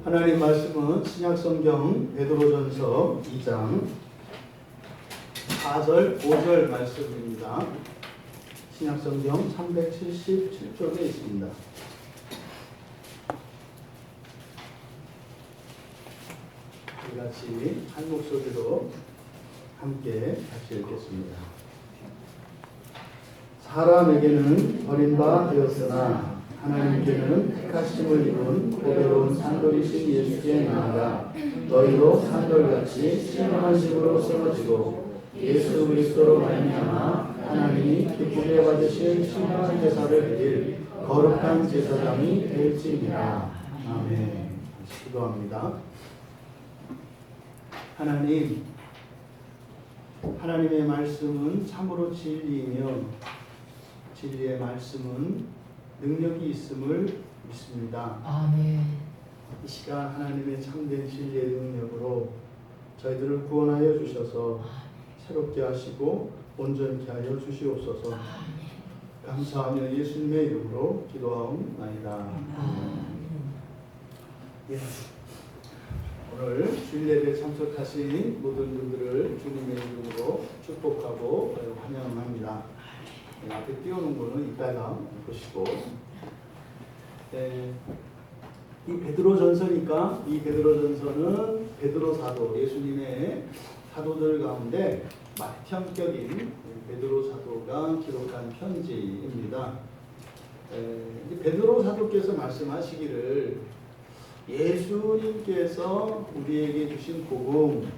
하나님 말씀은 신약성경 베드로전서 2장 4절 5절 말씀입니다. 신약성경 377쪽에 있습니다. 우리 같이 한 목소리로 함께 같이 읽겠습니다. 사람에게는 버림바 되었으나 하나님께는 택하심을 입은 고배로운 산돌이신 예수께 나아가 너희도 산돌같이 신령한 집으로 세워지고 예수 그리스도로 말미암아 하나님이 기쁘게 받으실 신령한 제사를 드릴 거룩한 제사장이 될지니라. 아멘. 기도합니다. 하나님의 말씀은 참으로 진리이며 진리의 말씀은 능력이 있음을 믿습니다. 아멘. 이 시간 하나님의 참된 진리의 능력으로 저희들을 구원하여 주셔서 새롭게 하시고 온전케 하여 주시옵소서. 감사하며 예수님의 이름으로 기도하옵나이다. 예. 오늘 주일예배에 참석하신 모든 분들을 주님의 이름으로 축복하고 환영합니다. 앞에 띄워놓은 거는 이따가 보시고, 이 베드로전서니까 이 베드로전서는 베드로 사도, 예수님의 사도들 가운데 맏형격인 베드로 사도가 기록한 편지입니다. 베드로 사도께서 말씀하시기를 예수님께서 우리에게 주신 복음,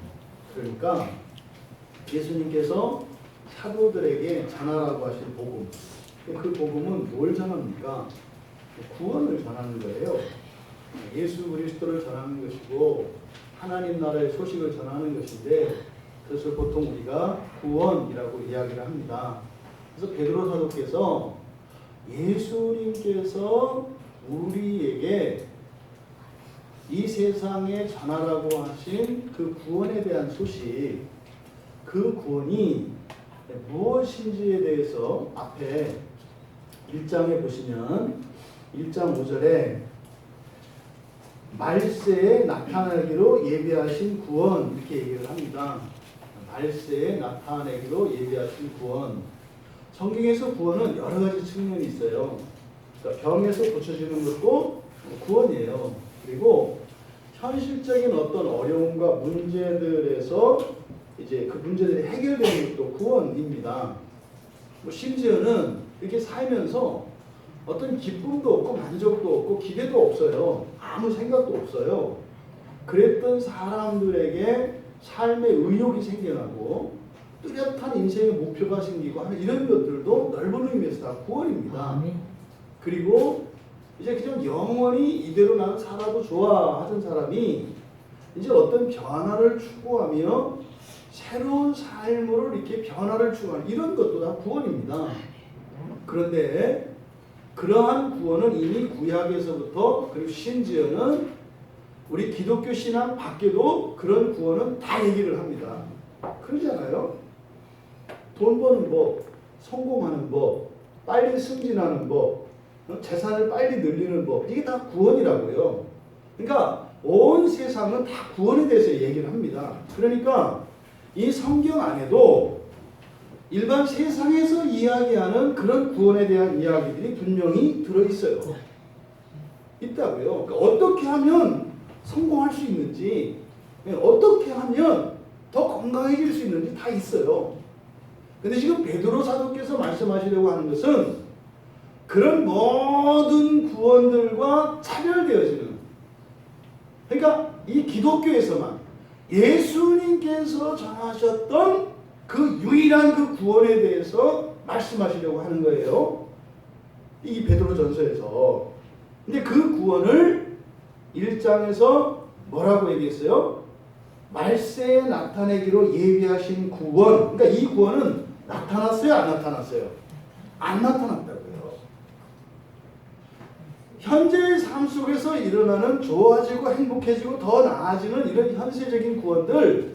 그러니까 예수님께서 사도들에게 전하라고 하신 복음, 그 복음은 뭘 전합니까? 구원을 전하는 거예요. 예수 그리스도를 전하는 것이고 하나님 나라의 소식을 전하는 것인데 그것을 보통 우리가 구원이라고 이야기를 합니다. 그래서 베드로 사도께서 예수님께서 우리에게 이 세상에 전하라고 하신 그 구원에 대한 소식, 그 구원이 무엇인지에 대해서 앞에 1장에 보시면 1장 5절에 말세에 나타나기로 예비하신 구원, 이렇게 얘기를 합니다. 말세에 나타나기로 예비하신 구원. 성경에서 구원은 여러 가지 측면이 있어요. 그러니까 병에서 고쳐지는 것도 구원이에요. 그리고 현실적인 어떤 어려움과 문제들에서 이제 그 문제들이 해결되는 것도 구원입니다. 심지어는 이렇게 살면서 어떤 기쁨도 없고 만족도 없고 기대도 없어요. 아무 생각도 없어요. 그랬던 사람들에게 삶의 의욕이 생겨나고 뚜렷한 인생의 목표가 생기고 하는 이런 것들도 넓은 의미에서 다 구원입니다. 그리고 이제 그냥 영원히 이대로 나는 살아도 좋아 하던 사람이 이제 어떤 변화를 추구하며 새로운 삶으로 이렇게 변화를 추구하는 이런 것도 다 구원입니다. 그런데 그러한 구원은 이미 구약에서부터 그리고 심지어는 우리 기독교 신앙 밖에도 그런 구원은 다 얘기를 합니다. 그러잖아요. 돈 버는 법, 성공하는 법, 빨리 승진하는 법, 재산을 빨리 늘리는 법, 이게 다 구원이라고요. 그러니까 온 세상은 다 구원에 대해서 얘기를 합니다. 그러니까 이 성경 안에도 일반 세상에서 이야기하는 그런 구원에 대한 이야기들이 분명히 들어있어요. 있다고요. 그러니까 어떻게 하면 성공할 수 있는지, 어떻게 하면 더 건강해질 수 있는지 다 있어요. 근데 지금 베드로 사도께서 말씀하시려고 하는 것은 그런 모든 구원들과 차별되어지는, 그러니까 이 기독교에서만 예수님께서 전하셨던 그 유일한 그 구원에 대해서 말씀하시려고 하는 거예요. 이 베드로전서에서. 근데 그 구원을 1장에서 뭐라고 얘기했어요? 말세에 나타내기로 예비하신 구원. 그러니까 이 구원은 나타났어요, 안 나타났어요? 안 나타났다고요. 현재의 삶 속에서 일어나는 좋아지고 행복해지고 더 나아지는 이런 현세적인 구원들,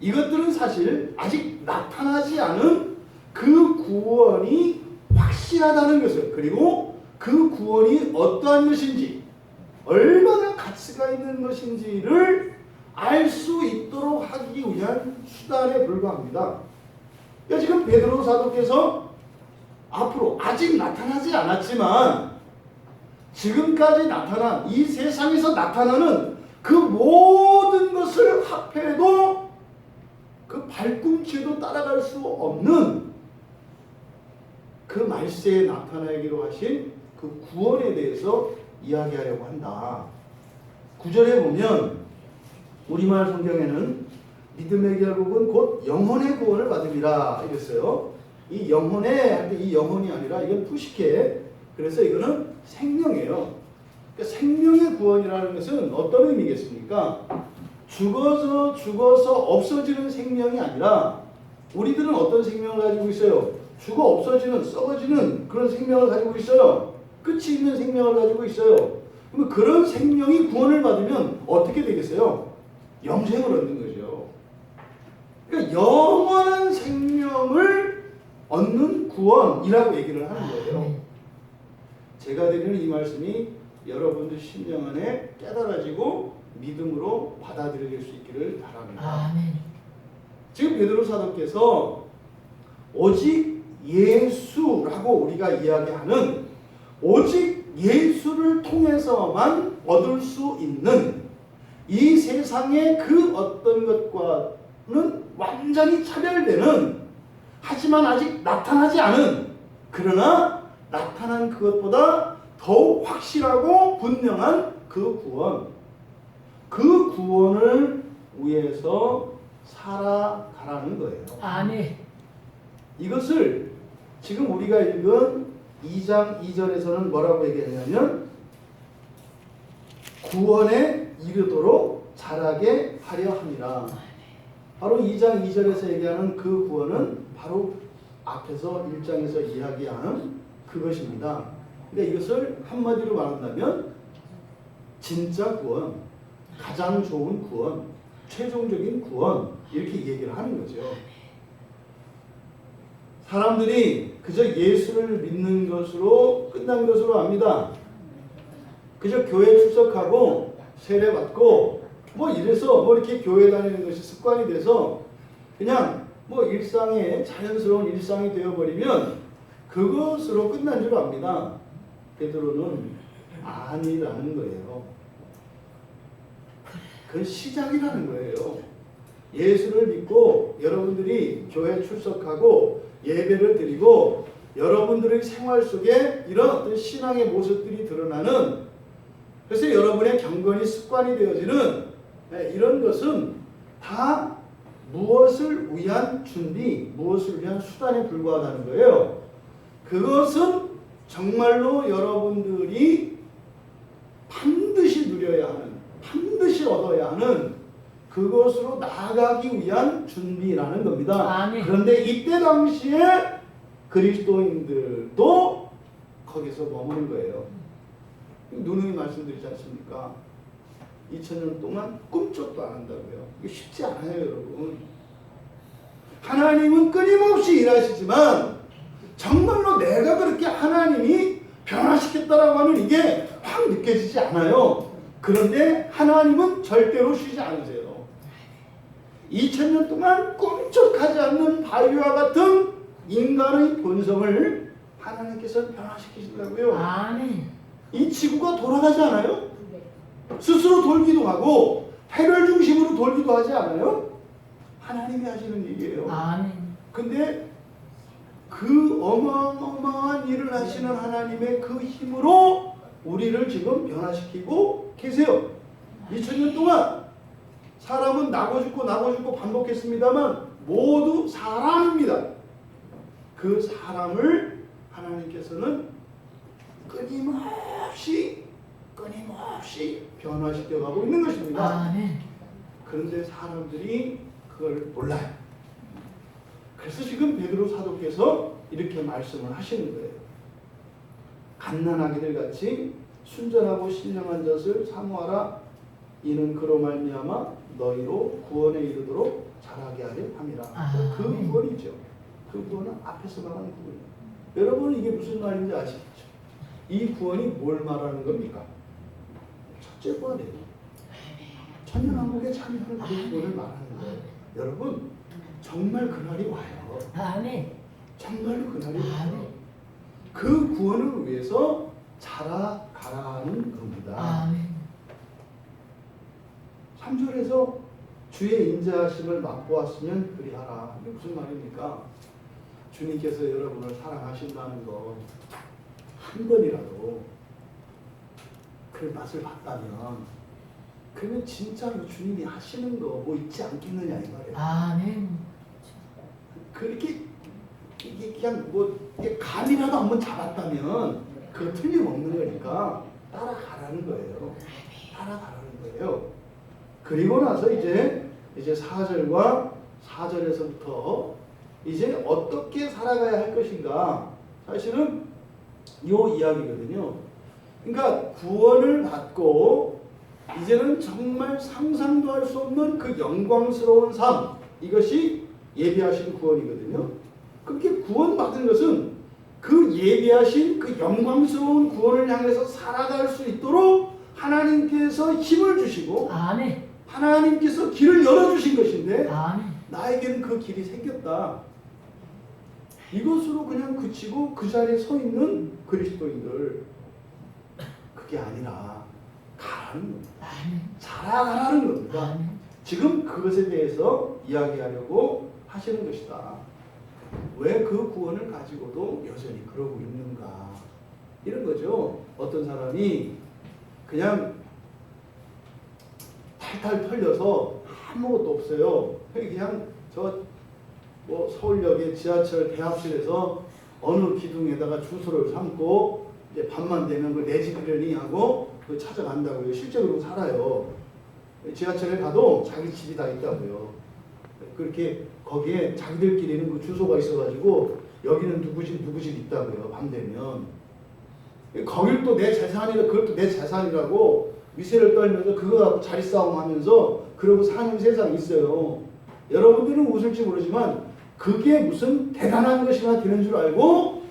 이것들은 사실 아직 나타나지 않은 그 구원이 확실하다는 것을, 그리고 그 구원이 어떠한 것인지, 얼마나 말세가 있는 것인지를 알 수 있도록 하기 위한 수단에 불과합니다. 그러니까 지금 베드로 사도께서 앞으로 아직 나타나지 않았지만 지금까지 나타난 이 세상에서 나타나는 그 모든 것을 합해도 그 발꿈치에도 따라갈 수 없는 그 말세에 나타나기로 하신 그 구원에 대해서 이야기하려고 한다. 9절에 보면 우리말 성경에는 믿음의 결국은 곧 영혼의 구원을 받음이라 이랬어요. 이 영혼의 한데 이 영혼이 아니라 이건 푸시케. 그래서 이거는 생명이에요. 그러니까 생명의 구원이라는 것은 어떤 의미겠습니까? 죽어서 없어지는 생명이 아니라 우리들은 어떤 생명을 가지고 있어요? 죽어 없어지는 썩어지는 그런 생명을 가지고 있어요. 끝이 있는 생명을 가지고 있어요. 그럼 그런 생명이 구원을 받으면 어떻게 되겠어요? 영생을 얻는 거죠. 그러니까 영원한 생명을 얻는 구원이라고 얘기를 하는 거예요. 제가 드리는 이 말씀이 여러분들 심령 안에 깨달아지고 믿음으로 받아들일 수 있기를 바랍니다. 아멘. 지금 베드로 사도께서 오직 예수라고 우리가 이야기하는 오직 예수를 통해서만 얻을 수 있는 이 세상의 그 어떤 것과는 완전히 차별되는 하지만 아직 나타나지 않은 그러나 나타난 그것보다 더욱 확실하고 분명한 그 구원, 그 구원을 위해서 살아가라는 거예요. 아멘. 이것을 지금 우리가 읽은 2장 2절에서는 뭐라고 얘기하냐면 구원에 이르도록 자라게 하려 함이라. 바로 2장 2절에서 얘기하는 그 구원은 바로 앞에서 1장에서 이야기하는 그것입니다. 그러니까 이것을 한마디로 말한다면 진짜 구원, 가장 좋은 구원, 최종적인 구원 이렇게 얘기를 하는 거죠. 사람들이 그저 예수를 믿는 것으로 끝난 것으로 압니다. 그저 교회 출석하고 세례받고 뭐 이래서 뭐 이렇게 교회 다니는 것이 습관이 돼서 그냥 뭐 일상의 자연스러운 일상이 되어버리면 그것으로 끝난 줄 압니다. 베드로는 아니라는 거예요. 그건 시작이라는 거예요. 예수를 믿고 여러분들이 교회 출석하고 예배를 드리고 여러분들의 생활 속에 이런 어떤 신앙의 모습들이 드러나는 그래서 여러분의 경건이 습관이 되어지는 이런 것은 다 무엇을 위한 준비, 무엇을 위한 수단에 불과하다는 거예요. 그것은 정말로 여러분들이 반드시 누려야 하는, 반드시 얻어야 하는 그것으로 나아가기 위한 준비라는 겁니다. 아멘. 그런데 이때 당시에 그리스도인들도 거기서 머무는 거예요. 누누이 말씀드리지 않습니까? 2000년 동안 꿈쩍도 안 한다고요. 이게 쉽지 않아요, 여러분. 하나님은 끊임없이 일하시지만 정말로 내가 그렇게 하나님이 변화시켰다라고 하는 이게 확 느껴지지 않아요. 그런데 하나님은 절대로 쉬지 않으세요. 2000년 동안 꿈쩍하지 않는 바위와 같은 인간의 본성을 하나님께서 변화시키시더라고요. 아멘. 이 지구가 돌아가지 않아요? 스스로 돌기도 하고 해를 중심으로 돌기도 하지 않아요? 하나님이 하시는 얘기예요. 아멘. 근데 그 어마어마한 일을 하시는 하나님의 그 힘으로 우리를 지금 변화시키고 계세요. 2000년 동안 사람은 나고 죽고 반복했습니다만 모두 사람입니다. 그 사람을 하나님께서는 끊임없이 변화시켜가고 있는 것입니다. 아멘. 그런데 사람들이 그걸 몰라요. 그래서 지금 베드로 사도께서 이렇게 말씀을 하시는 거예요. 갓난아기들 같이 순전하고 신령한 젖을 사모하라. 이는 그로 말미암아 너희로 구원에 이르도록 자라게 하려 함이라. 아, 그 구원이죠. 그 구원은 앞에서 말하는 구원이에요. 여러분 이게 무슨 말인지 아시겠죠? 이 구원이 뭘 말하는 겁니까? 첫째 구원이에요. 천년왕국에 참여하는 그 구원을 말하는 거예요. 여러분 정말 그날이 와요. 아멘. 정말로 그날이 와요. 아멘. 그 구원을 위해서 자라가라는 겁니다. 아멘. 3절에서 주의 인자하심을 맛보았으면 그리하라. 이게 무슨 말입니까? 주님께서 여러분을 사랑하신다는 거 한 번이라도 그 맛을 봤다면 그러면 진짜로 주님이 하시는 거 뭐 있지 않겠느냐 이 말이에요. 아멘. 그렇게 이게 그냥 뭐 이게 감이라도 한번 잡았다면 그거 틀림없는 거니까 따라가라는 거예요. 따라가라는 거예요. 그리고 나서 이제 4절과 4절에서부터 이제 어떻게 살아가야 할 것인가 사실은 요 이야기거든요. 그러니까 구원을 받고 이제는 정말 상상도 할 수 없는 그 영광스러운 삶, 이것이 예비하신 구원이거든요. 그렇게 구원받은 것은 그 예비하신 그 영광스러운 구원을 향해서 살아갈 수 있도록 하나님께서 힘을 주시고 아멘. 하나님께서 길을 열어주신 것인데 아멘. 나에게는 그 길이 생겼다. 이것으로 그냥 그치고 그 자리에 서 있는 그리스도인들, 그게 아니라 가라는 겁니다. 아멘. 자라가라는 겁니다. 아멘. 지금 그것에 대해서 이야기하려고 하시는 것이다. 왜 그 구원을 가지고도 여전히 그러고 있는가? 이런 거죠. 어떤 사람이 그냥 탈탈 털려서 아무것도 없어요. 그냥 뭐 서울역의 지하철 대합실에서 어느 기둥에다가 주소를 삼고 이제 밤만 되면 그 내 집이려니 하고 그 찾아간다고요. 실제로 살아요. 지하철에 가도 자기 집이 다 있다고요. 그렇게 거기에 자기들끼리는 그 주소가 있어가지고 여기는 누구 집 있다고요. 밤 되면 거길 또 내 재산이라 그것도 내 재산이라고 위세를 떨면서 그거 갖고 자리 싸움하면서 그러고 사는 세상이 있어요. 여러분들은 웃을지 모르지만 그게 무슨 대단한 것이나 되는 줄 알고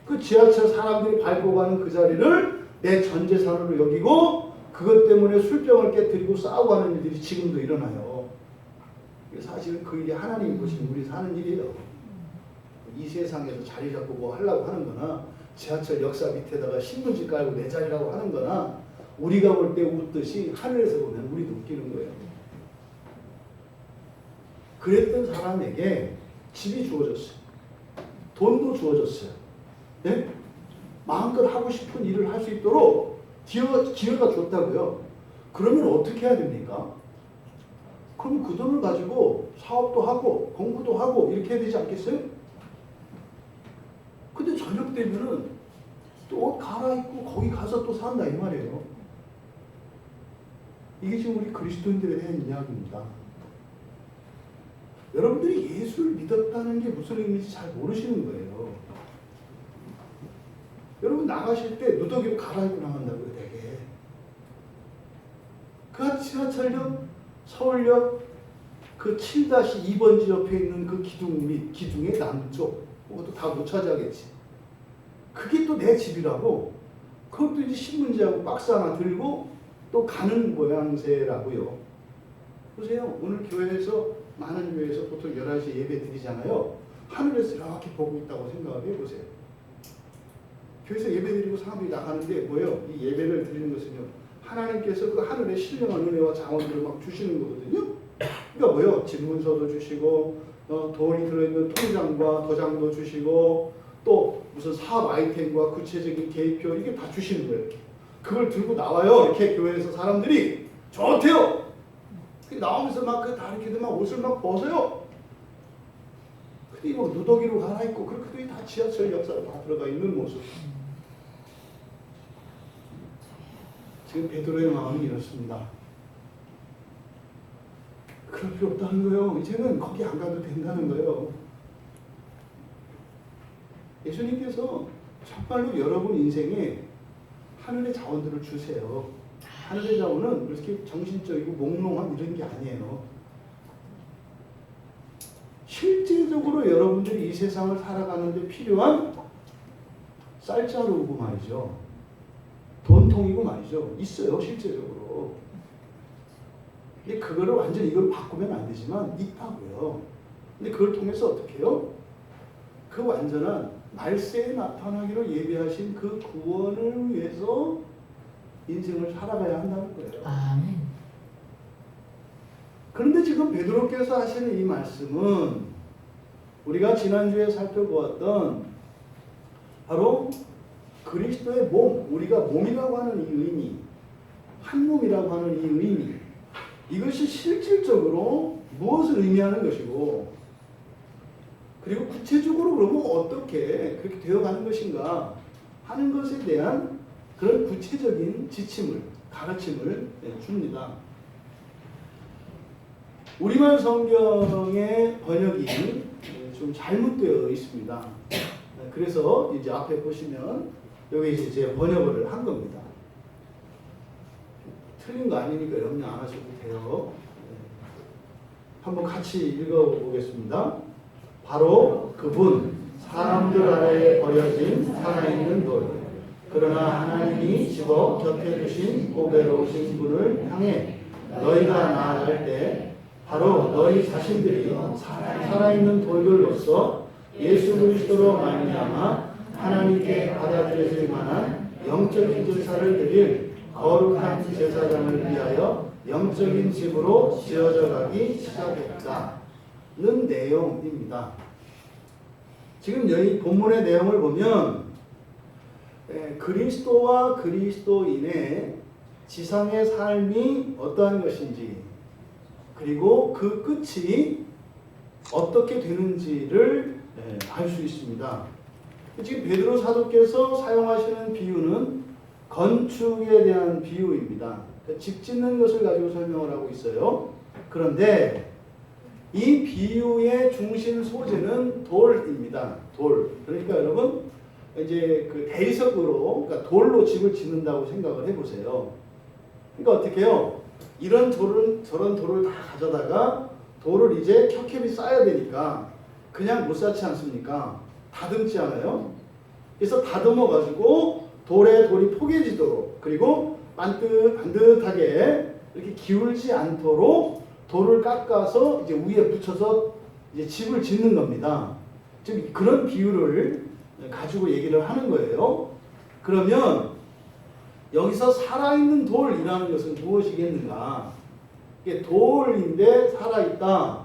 그 지하철 사람들이 밟고 가는 그 자리를 내 전 재산으로 여기고 그것 때문에 술병을 깨뜨리고 싸우고 하는 일들이 지금도 일어나요. 사실은 그 일이 하나님이 보시는 우리 사는 일이에요. 이 세상에서 자리 잡고 뭐 하려고 하는 거나 지하철 역사 밑에다가 신문지 깔고 내 자리라고 하는 거나 우리가 볼 때 웃듯이 하늘에서 보면 우리도 웃기는 거예요. 그랬던 사람에게 집이 주어졌어요. 돈도 주어졌어요. 네? 마음껏 하고 싶은 일을 할 수 있도록 기회가 줬다고요. 그러면 어떻게 해야 됩니까? 그럼 그 돈을 가지고 사업도 하고 공부도 하고 이렇게 해야 되지 않겠어요? 근데 저녁 되면은 또 옷 갈아입고 거기 가서 또 산다 이 말이에요. 이게 지금 우리 그리스도인들에 대한 이야기입니다. 여러분들이 예수를 믿었다는 게 무슨 의미인지 잘 모르시는 거예요. 여러분 나가실 때 누더기로 갈아입고 나간다고요, 되게. 그 지하철역, 서울역 그 7-2번지 옆에 있는 그 기둥 밑, 기둥의 남쪽, 그것도 다 못 차지하겠지. 그게 또 내 집이라고, 그것도 이제 신문지하고 박스 하나 들고 또 가는 모양새라고요. 보세요. 오늘 교회에서, 많은 교회에서 보통 11시에 예배 드리잖아요. 하늘에서 이렇게 보고 있다고 생각을 해보세요. 교회에서 예배 드리고 사람들이 나가는데 뭐예요? 이 예배를 드리는 것은요, 하나님께서 그 하늘에 신령한 은혜와 자원들을 막 주시는 거거든요. 그러니까 뭐예요? 집문서도 주시고, 돈이 들어있는 통장과 도장도 주시고, 또 무슨 사업 아이템과 구체적인 계획표 이게 다 주시는 거예요. 그걸 들고 나와요. 이렇게 교회에서 사람들이 좋대요. 나오면서 막 그 다리끼들 막 옷을 막 벗어요. 근데 뭐 누더기로 갈아입고 그렇게 다 지하철 역사로 다 들어가 있는 모습. 지금 베드로의 마음이 이렇습니다. 그럴 필요 없다는 거예요. 이제는 거기 안 가도 된다는 거예요. 예수님께서 정말로 여러분 인생에 하늘의 자원들을 주세요. 하늘의 자원은 그렇게 정신적이고 몽롱한 이런 게 아니에요. 실제적으로 여러분들이 이 세상을 살아가는데 필요한 쌀자루고 말이죠. 돈통이고 말이죠. 있어요, 실제적으로. 근데 그거를 완전히 이걸 바꾸면 안 되지만 있다고요. 근데 그걸 통해서 어떻게 해요? 그 완전한 말세에 나타나기로 예비하신 그 구원을 위해서 인생을 살아가야 한다는 거예요. 아멘. 그런데 지금 베드로께서 하시는 이 말씀은 우리가 지난주에 살펴보았던 바로 그리스도의 몸, 우리가 몸이라고 하는 이 의미, 한 몸이라고 하는 이 의미, 이것이 실질적으로 무엇을 의미하는 것이고, 그리고 구체적으로 그러면 어떻게 그렇게 되어가는 것인가 하는 것에 대한 그런 구체적인 지침을, 가르침을 줍니다. 우리말 성경의 번역이 좀 잘못되어 있습니다. 그래서 이제 앞에 보시면 여기 이제 번역을 한 겁니다. 틀린 거 아니니까 염려 안 하셔도 돼요. 한번 같이 읽어보겠습니다. 바로 그분, 사람들 아래에 버려진 살아있는 돌, 그러나 하나님이 집어 곁에 두신 보배로우신 분을 향해 너희가 나아갈 때 바로 너희 자신들이 살아있는 돌들로서 예수 그리스도로 말미암아 하나님께 받아들여질 만한 영적인 제사를 드릴 거룩한 제사장을 위하여 영적인 집으로 지어져 가기 시작했다는 내용입니다. 지금 여기 본문의 내용을 보면 그리스도와 그리스도인의 지상의 삶이 어떠한 것인지, 그리고 그 끝이 어떻게 되는지를 알 수 있습니다. 지금 베드로 사도께서 사용하시는 비유는 건축에 대한 비유입니다. 집 짓는 것을 가지고 설명을 하고 있어요. 그런데 이 비유의 중심 소재는 돌입니다. 돌. 그러니까 여러분 이제 그 대리석으로, 그러니까 돌로 집을 짓는다고 생각을 해보세요. 그러니까 어떻게 해요? 이런 돌은 저런 돌을 다 가져다가 돌을 이제 켜캡이 쌓아야 되니까 그냥 못 쌓지 않습니까? 다듬지 않아요? 그래서 다듬어 가지고 돌에 돌이 포개지도록, 그리고 반듯하게 이렇게 기울지 않도록 돌을 깎아서 이제 위에 붙여서 이제 집을 짓는 겁니다. 즉 그런 비유를 가지고 얘기를 하는 거예요. 그러면 여기서 살아있는 돌이라는 것은 무엇이겠는가? 이게 돌인데 살아있다.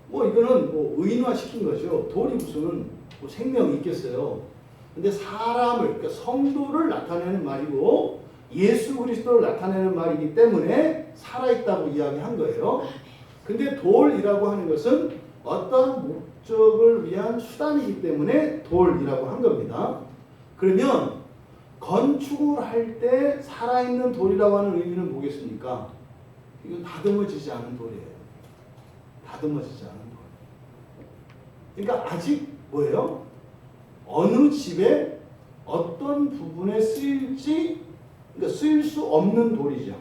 뭐 이거는 뭐 의인화시킨 거죠. 돌이 무슨 뭐 생명이 있겠어요. 근데 사람을, 그러니까 성도를 나타내는 말이고 예수 그리스도를 나타내는 말이기 때문에 살아있다고 이야기한 거예요. 근데 돌이라고 하는 것은 어떤 목적을 위한 수단이기 때문에 돌이라고 한 겁니다. 그러면 건축을 할 때 살아있는 돌이라고 하는 의미는 뭐겠습니까? 이건 다듬어지지 않은 돌이에요. 다듬어지지 않은 돌. 그러니까 아직 뭐예요? 어느 집에 어떤 부분에 쓰일지, 그러니까 쓰일 수 없는 돌이죠.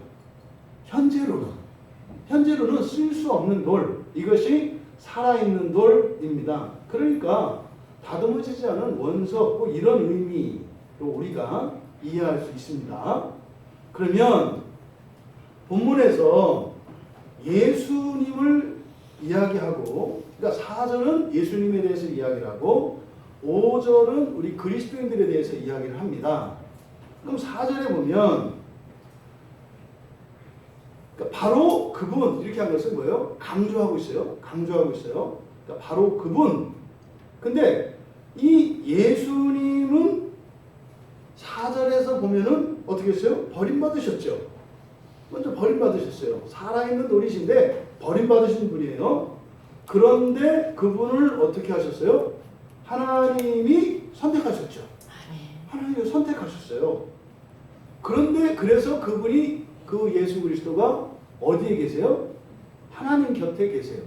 현재로는 쓰일 수 없는 돌, 이것이 살아있는 돌입니다. 그러니까 다듬어지지 않은 원석, 뭐 이런 의미로 우리가 이해할 수 있습니다. 그러면 본문에서 예수님을 이야기하고, 그러니까 4절은 예수님에 대해서 이야기를 하고 5절은 우리 그리스도인들에 대해서 이야기를 합니다. 그럼 4절에 보면 그러니까 바로 그분, 이렇게 한 것은 뭐예요? 강조하고 있어요. 그러니까 바로 그분. 근데 이 예수님은 4절에서 보면은 어떻게 했어요? 버림받으셨죠. 먼저 버림받으셨어요. 살아있는 돌이신데 버림받으신 분이에요. 그런데 그분을 어떻게 하셨어요? 하나님이 선택하셨죠. 하나님이 선택하셨어요. 그런데 그래서 그분이, 그 예수 그리스도가 어디에 계세요? 하나님 곁에 계세요.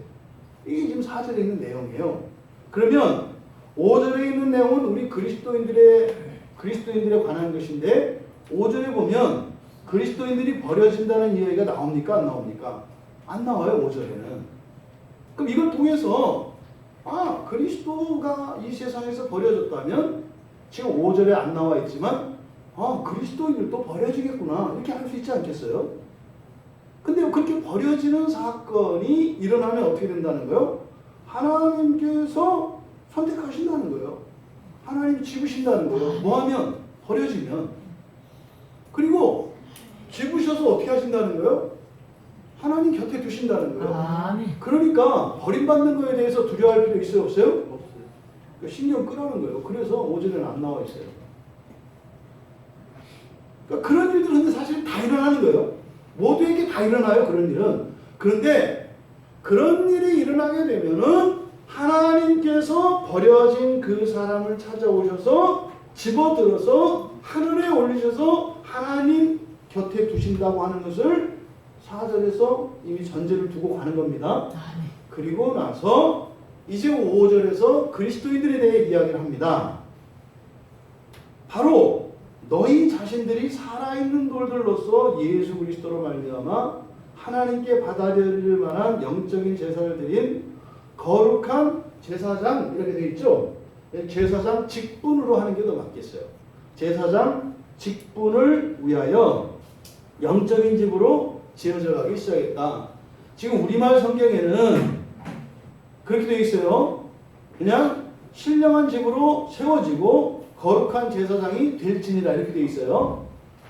이게 지금 4절에 있는 내용이에요. 그러면 5절에 있는 내용은 우리 그리스도인들에 관한 것인데 5절에 보면 그리스도인들이 버려진다는 이야기가 나옵니까? 안 나옵니까? 안 나와요. 5절에는. 그럼 이걸 통해서 그리스도가 이 세상에서 버려졌다면 지금 5절에 안 나와 있지만 그리스도인들도 버려지겠구나, 이렇게 할 수 있지 않겠어요? 근데 그렇게 버려지는 사건이 일어나면 어떻게 된다는 거예요? 하나님께서 선택하신다는 거예요. 하나님이 집으신다는 거예요. 뭐하면? 버려지면. 그리고 집으셔서 어떻게 하신다는 거예요? 하나님 곁에 두신다는 거예요. 아멘. 그러니까 버림받는 거에 대해서 두려워할 필요 있어요? 없어요? 없어요. 그러니까 신경 끄라는 거예요. 그래서 5절에는 안 나와 있어요. 그러니까 그런 일들은 근데 사실 다 일어나는 거예요. 모두에게 다 일어나요. 그런 일은. 그런데 그런 일이 일어나게 되면은 하나님께서 버려진 그 사람을 찾아오셔서 집어들어서 하늘에 올리셔서 하나님 곁에 두신다고 하는 것을 4절에서 이미 전제를 두고 가는 겁니다. 그리고 나서 이제 5절에서 그리스도인들에 대해 이야기를 합니다. 바로 너희 자신들이 살아있는 돌들로서 예수 그리스도로 말미암아 하나님께 받아들일 만한 영적인 제사를 드린 거룩한 제사장 이렇게 되어 있죠. 제사장 직분으로 하는 게 더 맞겠어요. 제사장 직분을 위하여 영적인 집으로 지어져 가기 시작했다. 지금 우리말 성경에는 그렇게 되어 있어요. 그냥 신령한 집으로 세워지고 거룩한 제사장이 될지니라 이렇게 되어 있어요.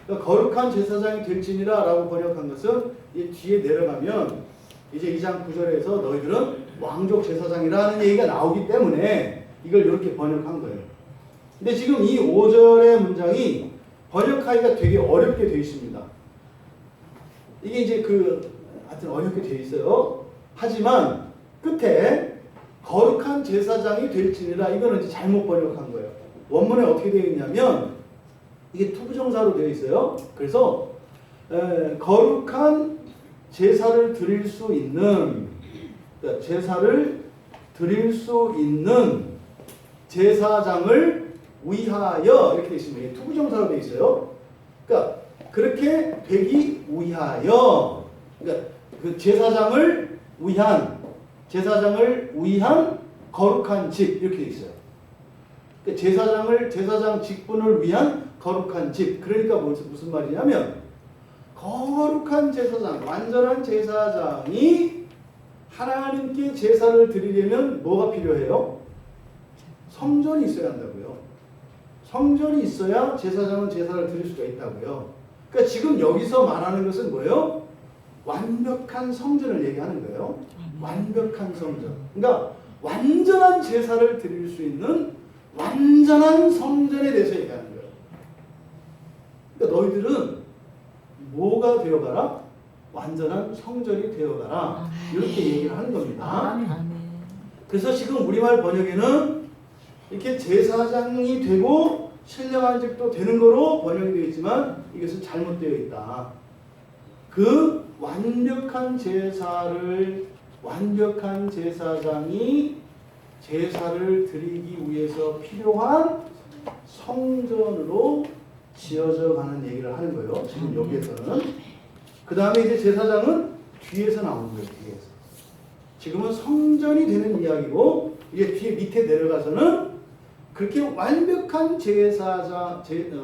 그러니까 거룩한 제사장이 될지니라 라고 번역한 것은 이 뒤에 내려가면 이제 2장 9절에서 너희들은 왕족 제사장이라는 얘기가 나오기 때문에 이걸 이렇게 번역한 거예요. 근데 지금 이 5절의 문장이 번역하기가 되게 어렵게 되어 있습니다. 이게 이제 하여튼 어렵게 되어 있어요. 하지만 끝에 거룩한 제사장이 될지니라 이거는 이제 잘못 번역한 거예요. 원문에 어떻게 되어 있냐면 이게 투부정사로 되어 있어요. 그래서 거룩한 제사를 드릴 수 있는 그러니까 제사를 드릴 수 있는 제사장을 위하여 이렇게 되어 있습니다. 투부정사로 되어 있어요. 그러니까 그렇게 되기 위하여 그러니까 그 제사장을 위한 거룩한 집 이렇게 되어 있어요. 그러니까 제사장 직분을 위한 거룩한 집. 그러니까 무슨 말이냐면 거룩한 제사장, 완전한 제사장이 하나님께 제사를 드리려면 뭐가 필요해요? 성전이 있어야 한다고요. 성전이 있어야 제사장은 제사를 드릴 수가 있다고요. 그러니까 지금 여기서 말하는 것은 뭐예요? 완벽한 성전을 얘기하는 거예요. 완벽한 성전. 그러니까 완전한 제사를 드릴 수 있는 완전한 성전에 대해서 얘기하는 거예요. 그러니까 너희들은 뭐가 되어가라? 완전한 성전이 되어가라. 이렇게 얘기를 하는 겁니다. 그래서 지금 우리말 번역에는 이렇게 제사장이 되고 신령한 집도 되는 거로 번역이 되어 있지만 이것은 잘못되어 있다. 그 완벽한 제사장이 제사를 드리기 위해서 필요한 성전으로 지어져 가는 얘기를 하는 거예요. 지금 여기에서는. 그 다음에 이제 제사장은 뒤에서 나오는 거예요. 뒤에서. 지금은 성전이 되는 이야기고 이제 뒤에 밑에 내려가서는 그렇게 완벽한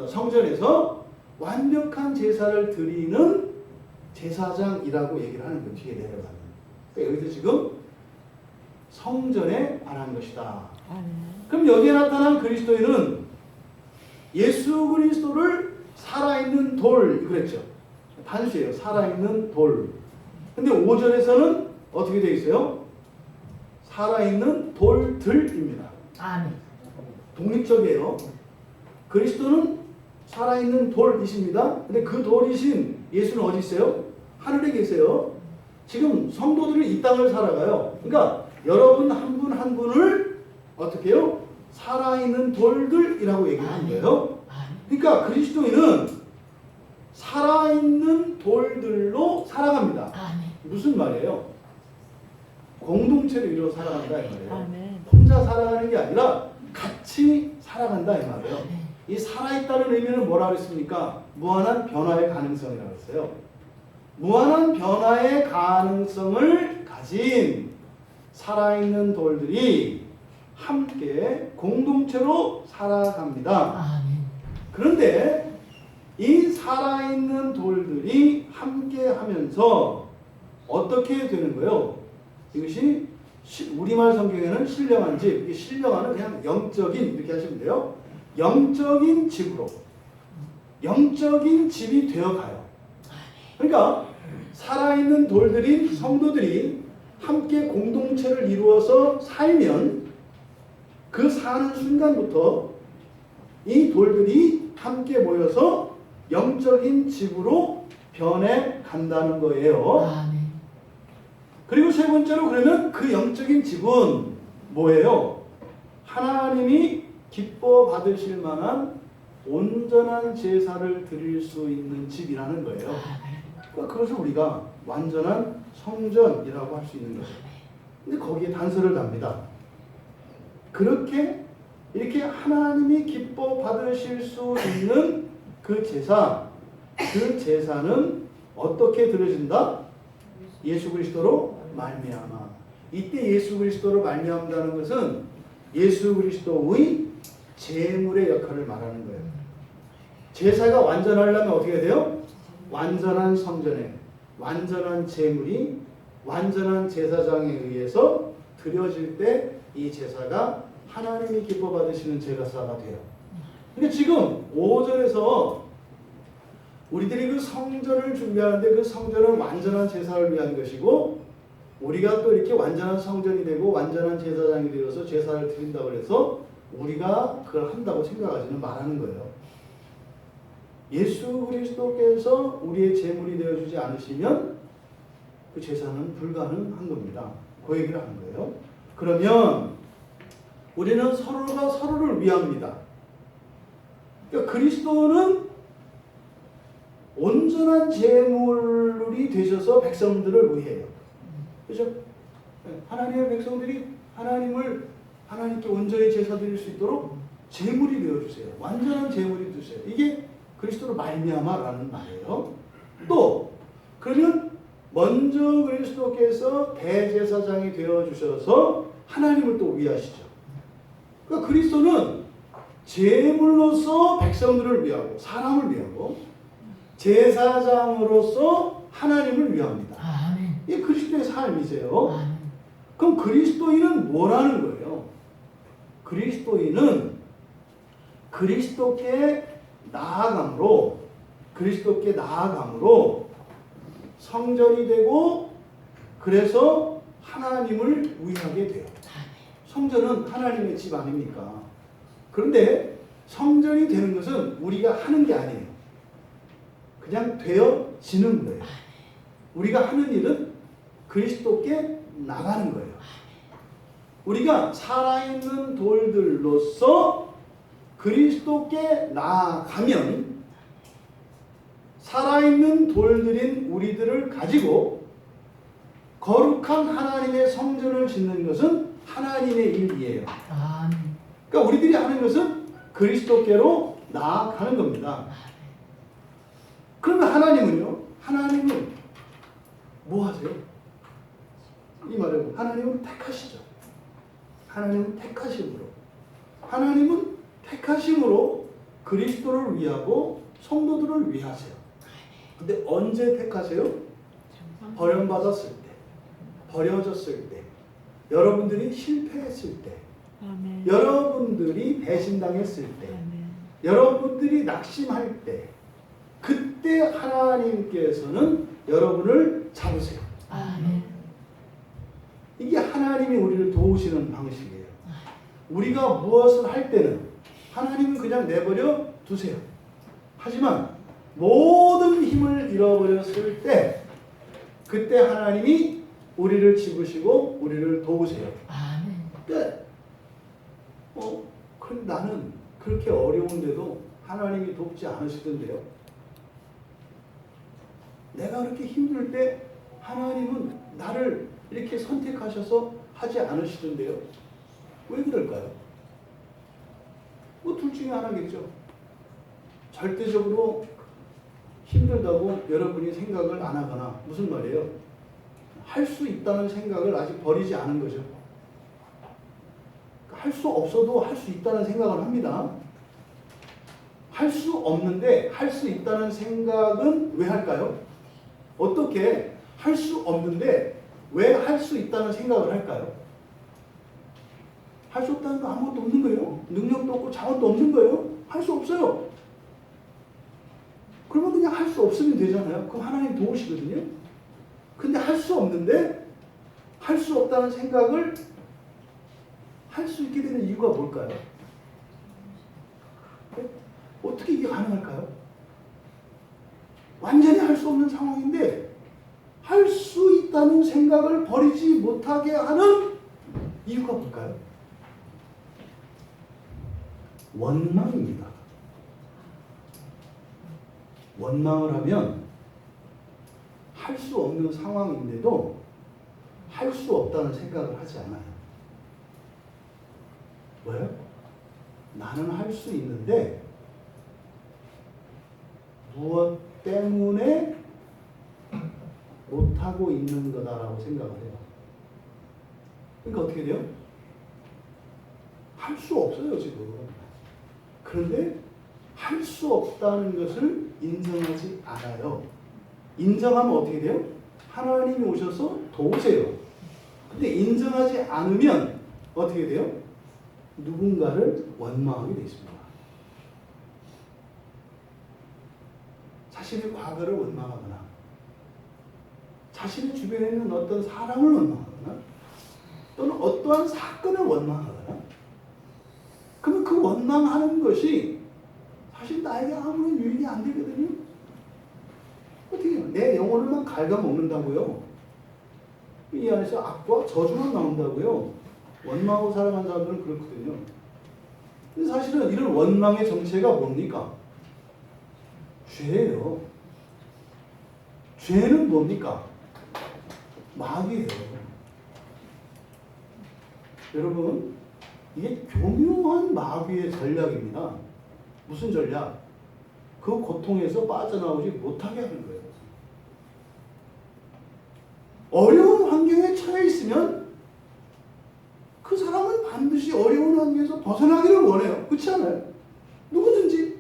성전에서 완벽한 제사를 드리는 제사장이라고 얘기를 하는 거예요. 뒤에 내려가면. 그러니까 여기서 지금 성전에 관한 것이다. 그럼 여기에 나타난 그리스도인은 예수 그리스도를 살아있는 돌 그랬죠. 단수예요. 살아있는 돌. 근데 5절에서는 어떻게 되어 있어요? 살아있는 돌들입니다. 아멘. 독립적이에요. 그리스도는 살아있는 돌이십니다. 근데 그 돌이신 예수는 어디 있어요? 하늘에 계세요. 지금 성도들이 이 땅을 살아가요. 그러니까 여러분 한 분 한 분을 어떻게 해요? 살아있는 돌들이라고 얘기하는 거예요. 그러니까 그리스도인은 살아있는 돌들로 살아갑니다. 무슨 말이에요? 공동체를 이루어 살아간다 이 말이에요. 혼자 살아가는 게 아니라 같이 살아간다 이 말이에요. 이 살아있다는 의미는 뭐라 그랬습니까? 무한한 변화의 가능성이라고 했어요. 무한한 변화의 가능성을 가진 살아있는 돌들이 함께 공동체로 살아갑니다. 그런데 이 살아있는 돌들이 함께 하면서 어떻게 되는 거예요? 이것이 우리말 성경에는 신령한 집, 이게 신령한은 그냥 영적인, 이렇게 하시면 돼요. 영적인 집으로, 영적인 집이 되어가요. 그러니까 살아있는 돌들인 성도들이 함께 공동체를 이루어서 살면 그 사는 순간부터 이 돌들이 함께 모여서 영적인 집으로 변해 간다는 거예요. 그리고 세 번째로 그러면 그 영적인 집은 뭐예요? 하나님이 기뻐 받으실 만한 온전한 제사를 드릴 수 있는 집이라는 거예요. 그러니까 그것을 우리가 완전한 성전이라고 할 수 있는 거죠. 근데 거기에 단서를 답니다. 그렇게 이렇게 하나님이 기뻐 받으실 수 있는 그 제사, 그 제사는 어떻게 드려진다? 예수 그리스도로 말미암아. 이때 예수 그리스도로 말미암다는 것은 예수 그리스도의 제물의 역할을 말하는 거예요. 제사가 완전하려면 어떻게 돼요? 완전한 성전에 완전한 제물이 완전한 제사장에 의해서 드려질 때 이 제사가 하나님이 기뻐 받으시는 제사가 돼요. 그러니까 지금 5절에서 우리들이 그 성전을 준비하는데 그 성전은 완전한 제사를 위한 것이고 우리가 또 이렇게 완전한 성전이 되고 완전한 제사장이 되어서 제사를 드린다고 해서 우리가 그걸 한다고 생각하지는 말하는 거예요. 예수 그리스도께서 우리의 제물이 되어주지 않으시면 그 제사는 불가능한 겁니다. 그 얘기를 하는 거예요. 그러면 우리는 서로가 서로를 위합니다. 그러니까 그리스도는 온전한 제물이 되셔서 백성들을 위해요. 그렇죠? 하나님의 백성들이 하나님께 온전히 제사 드릴 수 있도록 제물이 되어주세요. 완전한 제물이 되세요. 이게 그리스도로 말미암아라는 말이에요. 또 그러면 먼저 그리스도께서 대제사장이 되어주셔서 하나님을 또 위하시죠. 그러니까 그리스도는 제물로서 백성들을 위하고 사람을 위하고 제사장으로서 하나님을 위합니다. 이게 그리스도의 삶이세요. 그럼 그리스도인은 뭐라는 거예요? 그리스도인은 그리스도께 나아감으로 성전이 되고 그래서 하나님을 위하게 돼요. 성전은 하나님의 집 아닙니까? 그런데 성전이 되는 것은 우리가 하는 게 아니에요. 그냥 되어지는 거예요. 우리가 하는 일은 그리스도께 나가는 거예요. 우리가 살아있는 돌들로서 그리스도께 나아가면 살아있는 돌들인 우리들을 가지고 거룩한 하나님의 성전을 짓는 것은 하나님의 일이에요. 그러니까 우리들이 하는 것은 그리스도께로 나아가는 겁니다. 그러면 하나님은 뭐 하세요? 이 말은 하나님은 택하시죠. 하나님은 택하심으로 그리스도를 위하고 성도들을 위하세요. 근데 언제 택하세요? 버림받았을 때, 버려졌을 때, 여러분들이 실패했을 때, 여러분들이 배신당했을 때, 여러분들이 낙심할 때, 그때 하나님께서는 여러분을 잡으세요. 이게 하나님이 우리를 도우시는 방식이에요. 우리가 무엇을 할 때는 하나님은 그냥 내버려 두세요. 하지만 모든 힘을 잃어버렸을 때 그때 하나님이 우리를 집으시고 우리를 도우세요. 그러니까 그런데 나는 그렇게 어려운데도 하나님이 돕지 않으시던데요. 내가 그렇게 힘들 때 하나님은 나를 이렇게 선택하셔서 하지 않으시던데요. 왜 그럴까요? 둘 중에 하나겠죠. 절대적으로 힘들다고 여러분이 생각을 안 하거나, 무슨 말이에요? 할 수 있다는 생각을 아직 버리지 않은 거죠. 할 수 없어도 할 수 있다는 생각을 합니다. 할 수 없는데 할 수 있다는 생각은 왜 할까요? 어떻게 할 수 없는데 왜 할 수 있다는 생각을 할까요? 할 수 없다는 거 아무것도 없는 거예요. 능력도 없고 자원도 없는 거예요. 할 수 없어요. 그러면 그냥 할 수 없으면 되잖아요. 그럼 하나님 도우시거든요. 근데 할 수 없는데 할 수 없다는 생각을 할 수 있게 되는 이유가 뭘까요? 네? 어떻게 이게 가능할까요? 완전히 할 수 없는 상황인데 할 수 있다는 생각을 버리지 못하게 하는 이유가 뭘까요? 원망입니다. 원망을 하면 할 수 없는 상황인데도 할 수 없다는 생각을 하지 않아요. 왜요? 나는 할 수 있는데 무엇 때문에 못하고 있는 거다라고 생각을 해요. 그러니까 어떻게 돼요? 할 수 없어요, 지금. 그런데 할 수 없다는 것을 인정하지 않아요. 인정하면 어떻게 돼요? 하나님이 오셔서 도우세요. 근데 인정하지 않으면 어떻게 돼요? 누군가를 원망하게 되어 있습니다. 자신의 과거를 원망하거나 자신의 주변에 있는 어떤 사람을 원망하거나 또는 어떠한 사건을 원망하거나 그러면 그 원망하는 것이 사실 나에게 아무런 유익이 안 되거든요. 어떻게 해요? 내 영혼을만 갉아먹는다고요. 이 안에서 악과 저주만 나온다고요. 원망하고 살아가는 사람들은 그렇거든요. 근데 사실은 이런 원망의 정체가 뭡니까? 죄예요. 죄는 뭡니까? 마귀예요. 여러분, 이게 교묘한 마귀의 전략입니다. 무슨 전략? 그 고통에서 빠져나오지 못하게 하는 거예요. 어려운 환경에 처해 있으면 그 사람은 반드시 어려운 환경에서 벗어나기를 원해요. 그렇지 않아요? 누구든지.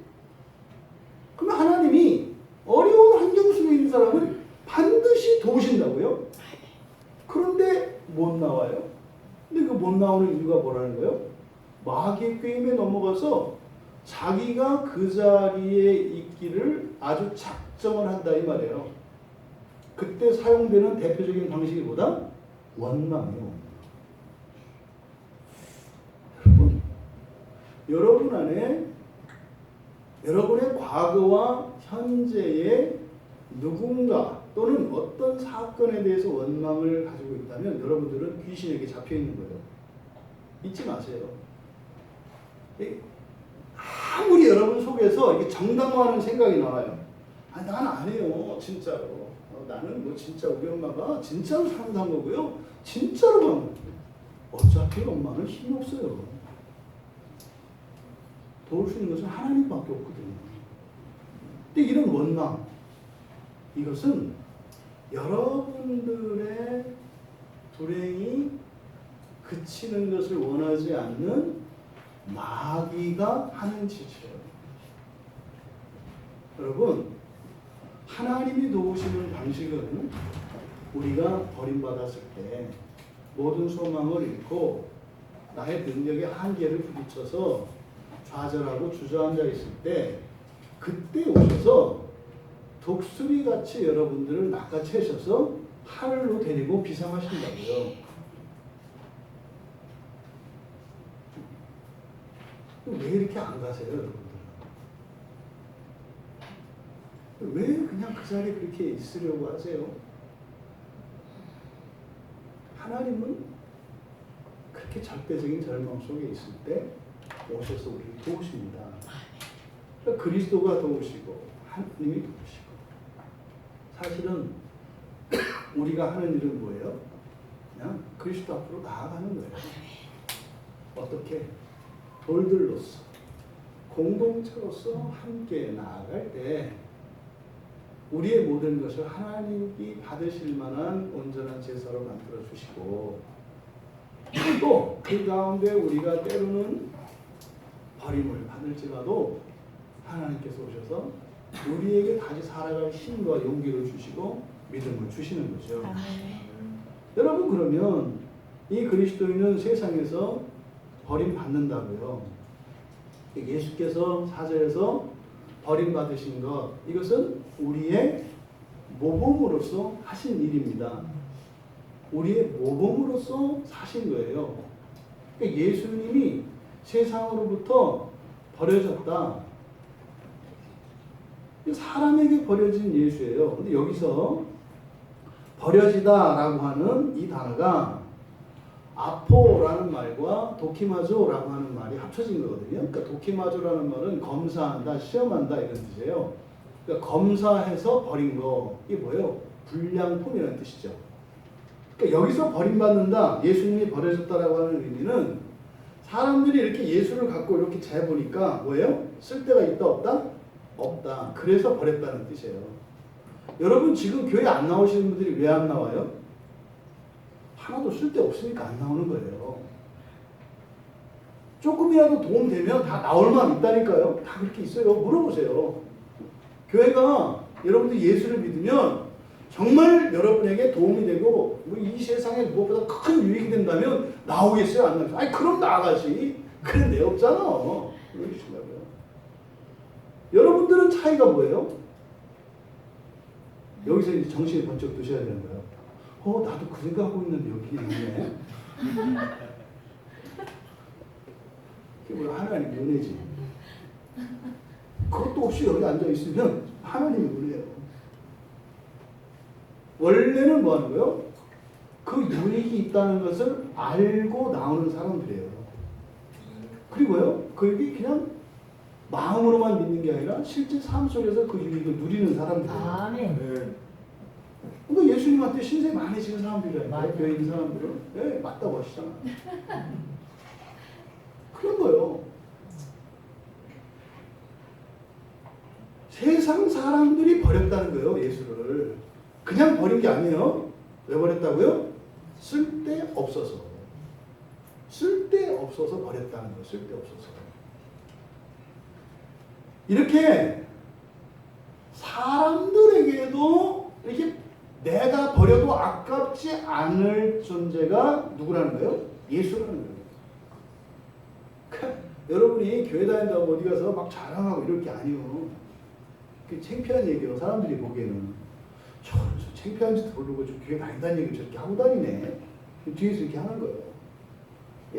그러면 하나님이 어려운 환경 속에 있는 사람은 반드시 도우신다고요. 그런데 못 나와요. 근데 그 못 나오는 이유가 뭐라는 거예요? 마귀의 꾀임에 넘어가서 자기가 그 자리에 있기를 아주 작정을 한다 이 말이에요. 그때 사용되는 대표적인 방식이 뭐다? 원망이에요. 여러분 안에 여러분의 과거와 현재의 누군가 또는 어떤 사건에 대해서 원망을 가지고 있다면 여러분들은 귀신에게 잡혀 있는 거예요. 잊지 마세요. 아무리 여러분 속에서 이렇게 정당화하는 생각이 나와요. 아, 난 안 해요. 진짜로. 나는 뭐 진짜 우리 엄마가 진짜로 산다는 거고요. 진짜로 간 거예요. 어차피 엄마는 힘이 없어요. 도울 수 있는 것은 하나님밖에 없거든요. 근데 이런 원망, 이것은 여러분들의 불행이 그치는 것을 원하지 않는 마귀가 하는 짓이에요. 여러분, 하나님이 도우시는 방식은 우리가 버림받았을 때 모든 소망을 잃고 나의 능력의 한계를 부딪혀서 좌절하고 주저앉아 있을 때 그때 오셔서 독수리같이 여러분들을 낚아채셔서 하늘로 데리고 비상하신다고요. 왜 이렇게 안 가세요, 여러분들? 왜 그냥 그 자리에 그렇게 있으려고 하세요? 하나님은 그렇게 절대적인 절망 속에 있을 때 오셔서 우리를 도우십니다. 그러니까 그리스도가 도우시고 하나님이 도우시고 사실은 우리가 하는 일은 뭐예요? 그냥 그리스도 앞으로 나아가는 거예요. 어떻게? 돌들로서 공동체로서 함께 나아갈 때 우리의 모든 것을 하나님이 받으실 만한 온전한 제사로 만들어 주시고 또 그 가운데 우리가 때로는 버림을 받을지라도 하나님께서 오셔서 우리에게 다시 살아갈 힘과 용기를 주시고 믿음을 주시는 거죠. 여러분, 그러면 이 그리스도인은 세상에서 버림받는다고요. 예수께서 4절에서 버림받으신 것, 이것은 우리의 모범으로서 하신 일입니다. 우리의 모범으로서 사신 거예요. 그러니까 예수님이 세상으로부터 버려졌다. 사람에게 버려진 예수예요. 근데 여기서 버려지다라고 하는 이 단어가 아포라는 말과 도키마조라고 하는 말이 합쳐진 거거든요. 그러니까 도키마조라는 말은 검사한다, 시험한다 이런 뜻이에요. 그러니까 검사해서 버린 거, 이게 뭐예요? 불량품이라는 뜻이죠. 그러니까 여기서 버림받는다, 예수님이 버려졌다라고 하는 의미는 사람들이 이렇게 예수를 갖고 이렇게 재보니까 뭐예요? 쓸데가 있다 없다? 없다. 그래서 버렸다는 뜻이에요. 여러분, 지금 교회 안 나오시는 분들이 왜 안 나와요? 하나도 쓸데 없으니까 안 나오는 거예요. 조금이라도 도움 되면 다 나올 만 있다니까요. 다 그렇게 있어요. 물어보세요. 교회가 여러분들 예수를 믿으면 정말 여러분에게 도움이 되고 뭐 이 세상에 무엇보다 큰 유익이 된다면 나오겠어요? 안 나오겠어요? 아니, 그럼 나가지. 그래, 내 없잖아. 그러시려고요. 여러분들은 차이가 뭐예요? 여기서 이제 정신이 번쩍 드셔야 되는 거예요. 나도 그 생각하고 있는데 여기 있네. 그게 뭐야? 하나님 은혜지. 그것도 없이 여기 앉아 있으면 하나님의 은혜예요. 원래는 뭐 하는 거예요? 그 유익이 있다는 것을 알고 나오는 사람들이에요. 그리고요, 그게 그냥 마음으로만 믿는 게 아니라 실제 삶 속에서 그 유익을 누리는 사람들이에요. 아멘. 그러니까 예수님한테 신세 많이 지는 사람들이라니까요. 교회 있는 사람들은. 네, 맞다고 하시잖아. 그런 거예요. 세상 사람들이 버렸다는 거예요, 예수를. 그냥 버린 게 아니에요. 왜 버렸다고요? 쓸데없어서. 쓸데없어서 버렸다는 거예요. 쓸데없어서. 이렇게 사람들에게도 이렇게 내가 버려도 아깝지 않을 존재가 누구라는 거예요? 예수라는 거예요. 그러니까 여러분이 교회 다닌다고 어디 가서 막 자랑하고 이럴 게 아니에요. 그게 창피한 얘기예요. 사람들이 보기에는. 저 창피한지도 모르고 저 교회 다닌다는 얘기를 저렇게 하고 다니네. 뒤에서 이렇게 하는 거예요.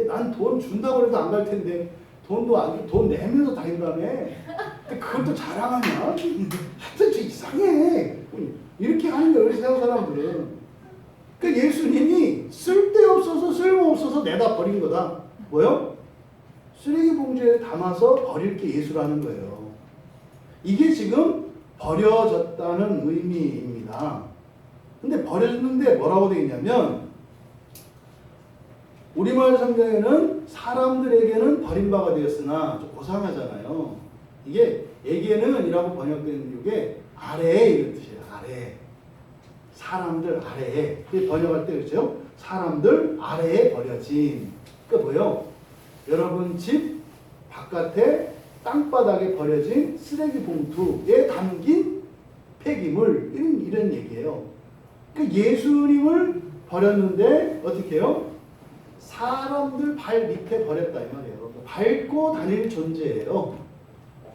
난 돈 준다고 해도 안 갈 텐데 돈도 안 줘, 돈 내면서 다닌다며. 그것도 자랑하냐? 하여튼 저 이상해. 이렇게 하는 거예요, 세상 사람들은. 그러니까 예수님이 쓸데없어서 쓸모없어서 내다 버린 거다. 뭐요? 쓰레기 봉지에 담아서 버릴 게 예수라는 거예요. 이게 지금 버려졌다는 의미입니다. 근데 버려졌는데 뭐라고 되어 있냐면 우리말 성경에는 사람들에게는 버림바가 되었으나 좀 고상하잖아요. 이게 에게는 이라고 번역된 이게 아래에 이런 뜻이에요. 아래. 사람들 아래에. 번역할 때 그렇죠? 사람들 아래에 버려진. 그러니까 뭐예요? 여러분 집 바깥에 땅바닥에 버려진 쓰레기 봉투에 담긴 폐기물 이런 얘기예요. 그러니까 예수님을 버렸는데 어떻게 해요? 사람들 발 밑에 버렸다 이 말이에요. 밟고 다닐 존재예요.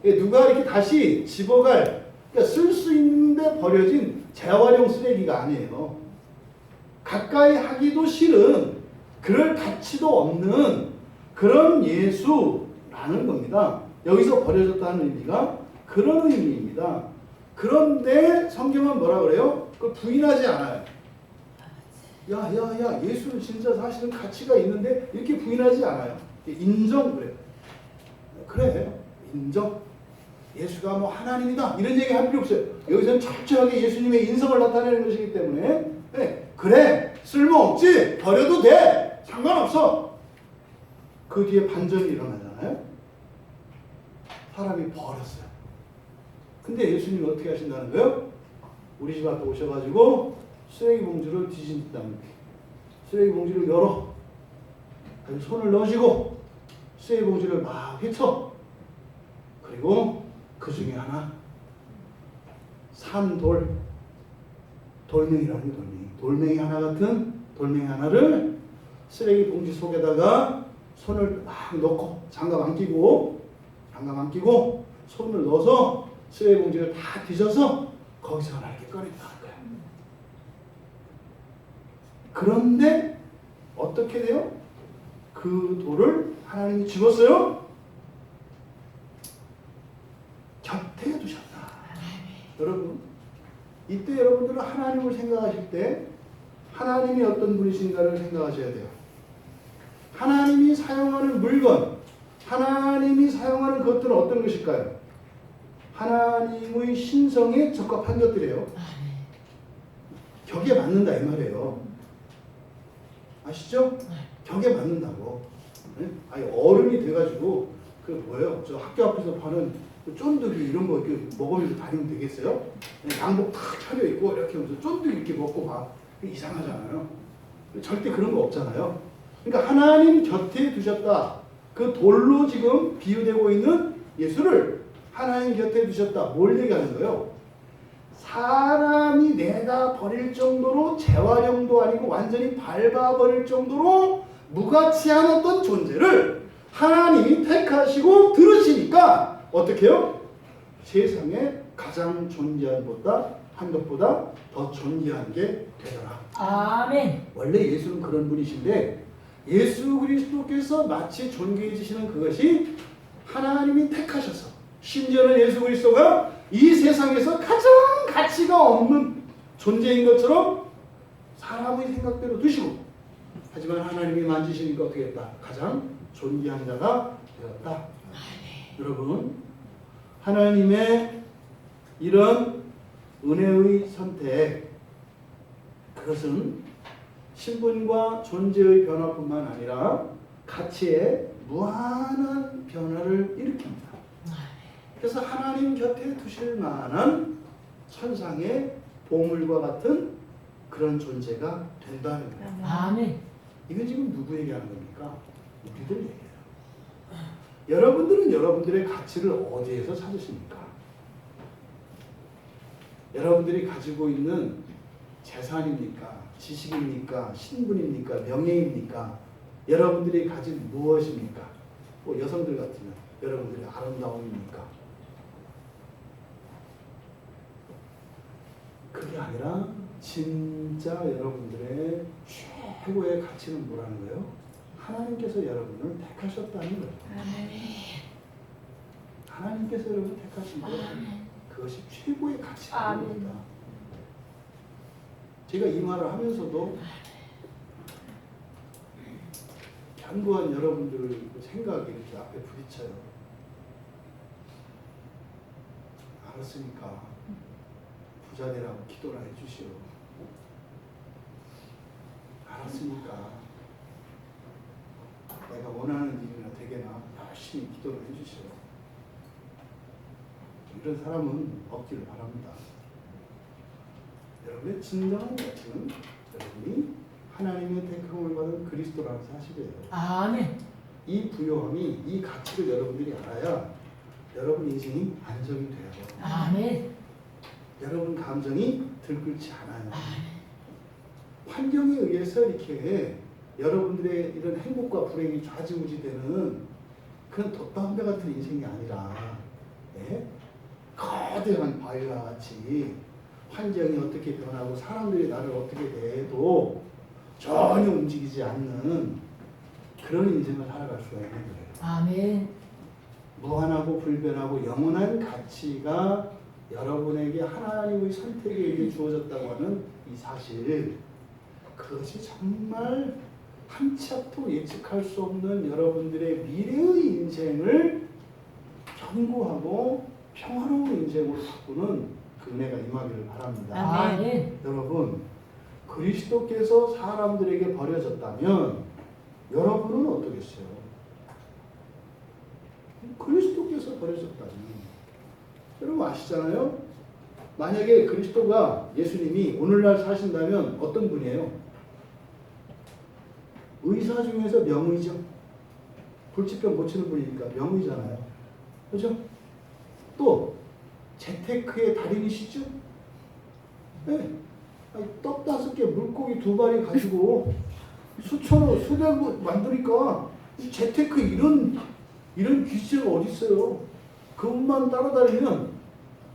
누가 이렇게 다시 집어갈, 그러니까 쓸 수 있는데 버려진 재활용 쓰레기가 아니에요. 가까이 하기도 싫은, 그럴 가치도 없는 그런 예수라는 겁니다. 여기서 버려졌다는 의미가 그런 의미입니다. 그런데 성경은 뭐라 그래요? 그걸 부인하지 않아요. 야, 예수는 진짜 사실은 가치가 있는데 이렇게 부인하지 않아요. 인정, 그래요. 그래, 인정. 예수가 뭐 하나님이다 이런 얘기 할 필요 없어요. 여기서는 철저하게 예수님의 인성을 나타내는 것이기 때문에 네, 그래, 쓸모없지, 버려도 돼, 상관없어. 그 뒤에 반전이 일어나잖아요. 사람이 버렸어요. 근데 예수님이 어떻게 하신다는 거예요? 우리 집 앞에 오셔가지고 쓰레기 봉지를 뒤진다는 거예요. 쓰레기 봉지를 열어. 손을 넣으시고 쓰레기 봉지를 막 휘쳐. 그리고 그 중에 하나 산돌, 돌멩이라는 게 돌멩이 하나 같은 돌멩이 하나를 쓰레기 봉지 속에다가 손을 막 넣고 장갑 안 끼고 손을 넣어서 쓰레기 봉지를 다 뒤져서 거기서 하나 이렇게 꺼냈다는 거야. 그런데 어떻게 돼요? 그 돌을 하나님이 집었어요? 곁에 두셨다. 여러분, 이때 여러분들은 하나님을 생각하실 때 하나님이 어떤 분이신가를 생각하셔야 돼요. 하나님이 사용하는 물건, 하나님이 사용하는 것들은 어떤 것일까요? 하나님의 신성에 적합한 것들이에요. 격에 맞는다 이 말이에요. 아시죠? 격에 맞는다고. 아니 어른이 돼가지고 그 뭐예요? 저 학교 앞에서 파는 그 쫀득이 이런 거 이렇게 먹으면서 다니면 되겠어요? 양복 탁 차려 입고 이렇게 하면서 쫀득이 이렇게 먹고 봐. 이상하잖아요. 절대 그런 거 없잖아요. 그러니까 하나님 곁에 두셨다. 그 돌로 지금 비유되고 있는 예수를 하나님 곁에 두셨다. 뭘 얘기하는 거예요? 사람이 내다 버릴 정도로 재활용도 아니고 완전히 밟아버릴 정도로 무가치한 어떤 존재를 하나님이 택하시고 들으시니까 어떻게 해요? 세상에 가장 존귀한 것보다 더 존귀한 게 되더라. 아멘. 원래 예수는 그런 분이신데 예수 그리스도께서 마치 존귀해지시는 그것이 하나님이 택하셔서 심지어는 예수 그리스도가 이 세상에서 가장 가치가 없는 존재인 것처럼 사람의 생각대로 두시고 하지만 하나님이 만지시니까 어떻게 했다? 가장 존귀한 자가 되었다. 여러분, 하나님의 이런 은혜의 선택, 그것은 신분과 존재의 변화뿐만 아니라 가치의 무한한 변화를 일으킵니다. 그래서 하나님 곁에 두실 만한 천상의 보물과 같은 그런 존재가 된다는 거예요. 아멘. 이건 지금 누구 얘기하는 겁니까? 우리들 얘기해요. 여러분들은 여러분들의 가치를 어디에서 찾으십니까? 여러분들이 가지고 있는 재산입니까? 지식입니까? 신분입니까? 명예입니까? 여러분들이 가진 무엇입니까? 뭐 여성들 같으면 여러분들의 아름다움입니까? 그게 아니라 진짜 여러분들의 최고의 가치는 뭐라는 거예요? 하나님께서 여러분을 택하셨다는 거예요. 하나님께서 여러분을 택하신 거예요. 그것이 최고의 가치라는 겁니다. 제가 이 말을 하면서도 견고한 여러분들 생각이 이렇게 앞에 부딪혀요. 알았으니까 부자 되라고 기도를 해주시오. 알았으니까 내가 원하는 일이나 되게나 열심히 기도를 해주시오. 이런 사람은 없기를 바랍니다. 여러분의 진정한 가치는 여러분이 하나님의 택함을 받은 그리스도라는 사실이에요. 아멘. 이 부요함이, 이 가치를 여러분들이 알아야 여러분 인생이 안정이 돼요. 아멘. 여러분 감정이 들끓지 않아요. 환경에 의해서 이렇게 여러분들의 이런 행복과 불행이 좌지우지되는 그런 돛담배 같은 인생이 아니라 거대한 바위와 같이 환경이 어떻게 변하고 사람들이 나를 어떻게 대해도 전혀 움직이지 않는 그런 인생을 살아갈 수가 있는 거예요. 아멘. 무한하고 불변하고 영원한 가치가 여러분에게 하나님의 선택에 의해 주어졌다고 하는 이 사실, 그것이 정말 한 치 앞도 예측할 수 없는 여러분들의 미래의 인생을 견고하고 평화로운 인생으로 바꾸는 그 은혜가 임하기를 바랍니다. 아멘. 여러분, 그리스도께서 사람들에게 버려졌다면 여러분은 어떠겠어요? 그리스도께서 버려졌다니. 여러분 아시잖아요? 만약에 그리스도가, 예수님이 오늘날 사신다면 어떤 분이에요? 의사 중에서 명의죠. 불치병 고치는 분이니까 명의잖아요. 그렇죠? 또 재테크의 달인이시죠? 네. 아니, 떡 5개, 물고기 2마리 가지고 수천억, 수백억 만드니까 재테크 이런 기세가 어디 있어요? 그것만 따라다니면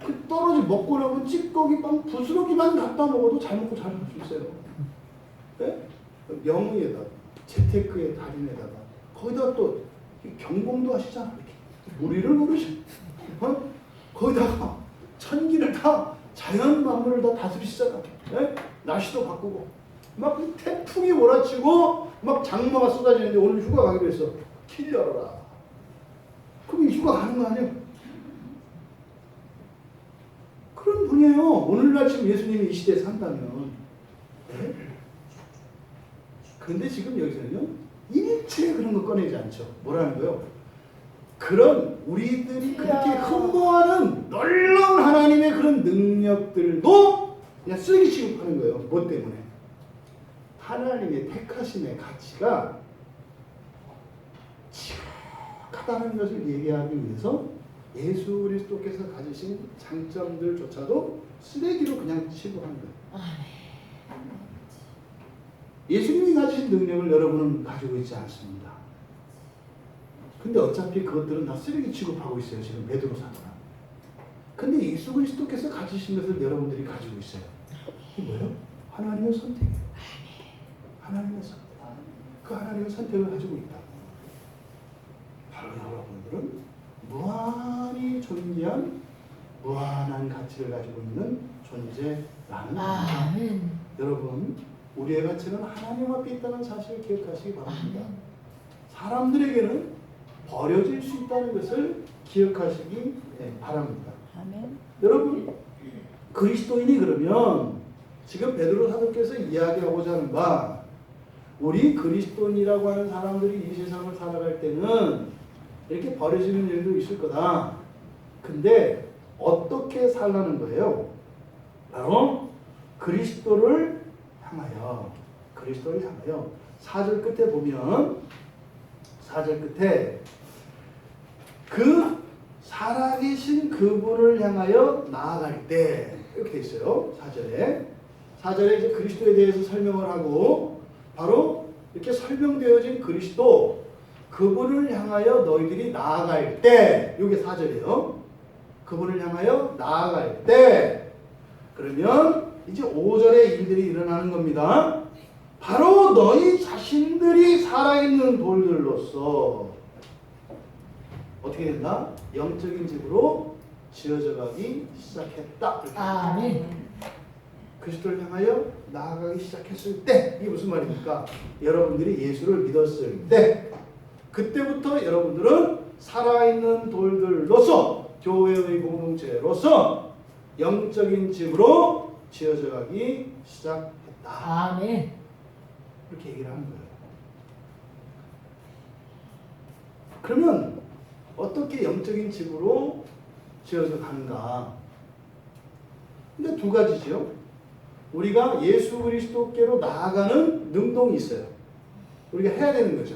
그 떨어지 먹고 나면 찌꺼기 빵 부스러기만 갖다 먹어도 잘 먹고 잘 살 수 있어요. 네? 명의에다 재테크의 달인에다가 거기다 또 경공도 하시잖아. 이렇게 무리를 모르셔. 거기다가 천기를 다 자연 만물을 다 다스리시잖아. 네? 날씨도 바꾸고 막 태풍이 몰아치고 막 장마가 쏟아지는데 오늘 휴가 가기로 했어. 길 열어라. 그럼 휴가 가는 거 아니에요? 그런 분이에요. 오늘날 지금 예수님이 이 시대에 산다면. 네? 그런데 지금 여기서는요. 일체 그런 거 꺼내지 않죠. 뭐라는 거요? 그런 우리들이 그렇게 흠모하는 놀라운 하나님의 그런 능력들도 그냥 쓰레기 취급하는 거예요. 뭐 때문에? 하나님의 택하심의 가치가 지극하다는 것을 얘기하기 위해서 예수 그리스도께서 가지신 장점들조차도 쓰레기로 그냥 취급하는 거예요. 예수님이 가지신 능력을 여러분은 가지고 있지 않습니다. 근데 어차피 그것들은 다 쓰레기 취급하고 있어요. 지금 베드로 사도는. 근데 예수 그리스도께서 가지신 것을 여러분들이 가지고 있어요. 이게 뭐예요? 하나님의 선택이에요. 하나님의 선택. 그 하나님의 선택을 가지고 있다. 바로 여러분들은 무한히 존재한 무한한 가치를 가지고 있는 존재라는 겁니다. 여러분, 우리의 가치는 하나님 앞에 있다는 사실을 기억하시기 바랍니다. 사람들에게는 버려질 수 있다는 것을 기억하시기 바랍니다. 아멘. 여러분, 그리스도인이 그러면 지금 베드로 사도께서 이야기하고자 하는 바, 우리 그리스도인이라고 하는 사람들이 이 세상을 살아갈 때는 이렇게 버려지는 일도 있을 거다. 근데 어떻게 살라는 거예요? 바로 그리스도를 향하여 4절 끝에 보면 4절 끝에 그 살아계신 그분을 향하여 나아갈 때 이렇게 돼 있어요. 4절에 이제 그리스도에 대해서 설명을 하고 바로 이렇게 설명되어진 그리스도 그분을 향하여 너희들이 나아갈 때 이게 4절이에요. 그분을 향하여 나아갈 때 그러면 이제 5절에 일들이 일어나는 겁니다. 바로 너희 자신들이 살아있는 돌들로서 어떻게 된다? 영적인 집으로 지어져 가기 시작했다. 아멘. 그리스도를 향하여 나아가기 시작했을 때 이게 무슨 말입니까? 여러분들이 예수를 믿었을 때 그때부터 여러분들은 살아있는 돌들로서 교회의 공동체로서 영적인 집으로 지어져 가기 시작했다. 아멘. 이렇게 얘기를 하는 거예요. 그러면 어떻게 영적인 집으로 지어져 가는가? 근데 두 가지죠. 우리가 예수 그리스도께로 나아가는 능동이 있어요. 우리가 해야 되는 거죠.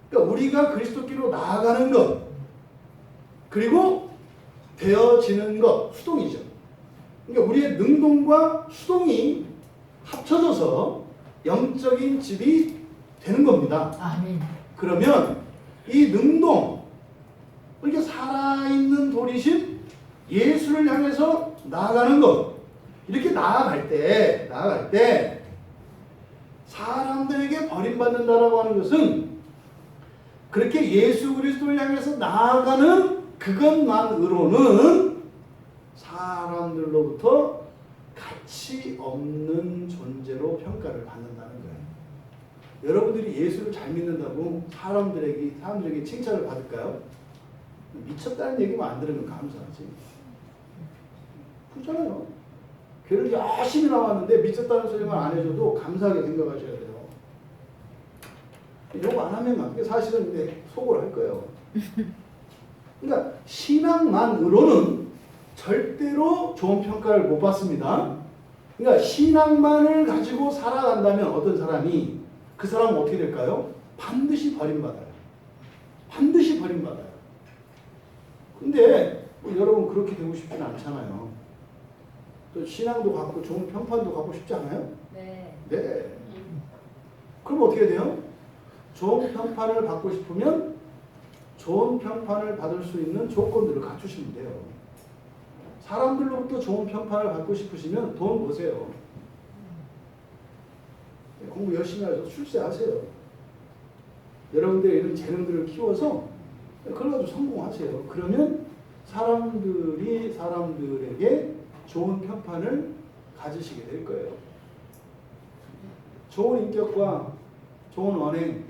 그러니까 우리가 그리스도께로 나아가는 것 그리고 되어지는 것, 수동이죠. 그러니까 우리의 능동과 수동이 합쳐져서 영적인 집이 되는 겁니다. 아멘. 그러면 이 능동, 이렇게 살아있는 돌이신 예수를 향해서 나아가는 것, 이렇게 나아갈 때 사람들에게 버림받는다라고 하는 것은 그렇게 예수 그리스도를 향해서 나아가는 그것만으로는 사람들로부터 가치 없는 존재로 평가를 받는다는 거예요. 여러분들이 예수를 잘 믿는다고 사람들에게 칭찬을 받을까요? 미쳤다는 얘기만 안 들으면 감사하지. 그렇잖아요. 교회를 열심히 나왔는데 미쳤다는 소리만 안 해줘도 감사하게 생각하셔야 돼요. 욕 안 하면 사실은 근데 속을 할 거예요. 그러니까 신앙만으로는 절대로 좋은 평가를 못 받습니다. 그러니까 신앙만을 가지고 살아간다면 어떤 사람이 그 사람은 어떻게 될까요? 반드시 버림받아요. 반드시 버림받아요. 근데 뭐 여러분 그렇게 되고 싶지는 않잖아요. 또 신앙도 갖고 좋은 평판도 갖고 싶지 않아요? 네. 네. 그럼 어떻게 돼요? 좋은 평판을 받고 싶으면 좋은 평판을 받을 수 있는 조건들을 갖추시면 돼요. 사람들로부터 좋은 평판을 받고 싶으시면 돈 버세요. 공부 열심히 하셔서 출세하세요. 여러분들의 이런 재능들을 키워서 그걸 가지고 성공하세요. 그러면 사람들이 사람들에게 좋은 평판을 가지시게 될 거예요. 좋은 인격과 좋은 언행,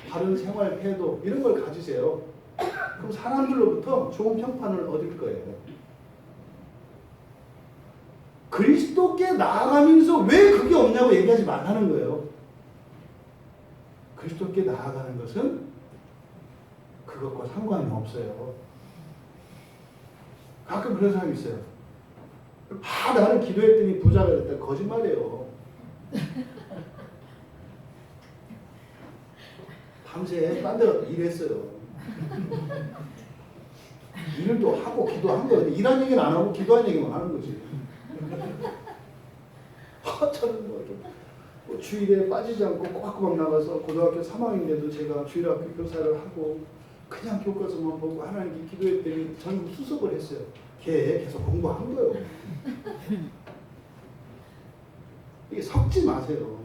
바른 생활 태도 이런 걸 가지세요. 그럼 사람들로부터 좋은 평판을 얻을 거예요. 그리스도께 나아가면서 왜 그게 없냐고 얘기하지 말라는 거예요. 그리스도께 나아가는 것은 그것과 상관이 없어요. 가끔 그런 사람이 있어요. 나는 기도했더니 부자가 됐다. 거짓말이에요. 밤새 딴 데 가서 일했어요. 일도 하고 기도한 거예요. 일한 얘기는 안 하고 기도한 얘기만 하는 거지. 저는 뭐 주일에 빠지지 않고 꼬박꼬박 나가서 고등학교 3학년인데도 제가 주일학교 교사를 하고 그냥 교과서만 보고 하나님께 기도했더니 저는 수석을 했어요. 걔 계속 공부한 거예요. 이게 섞지 마세요.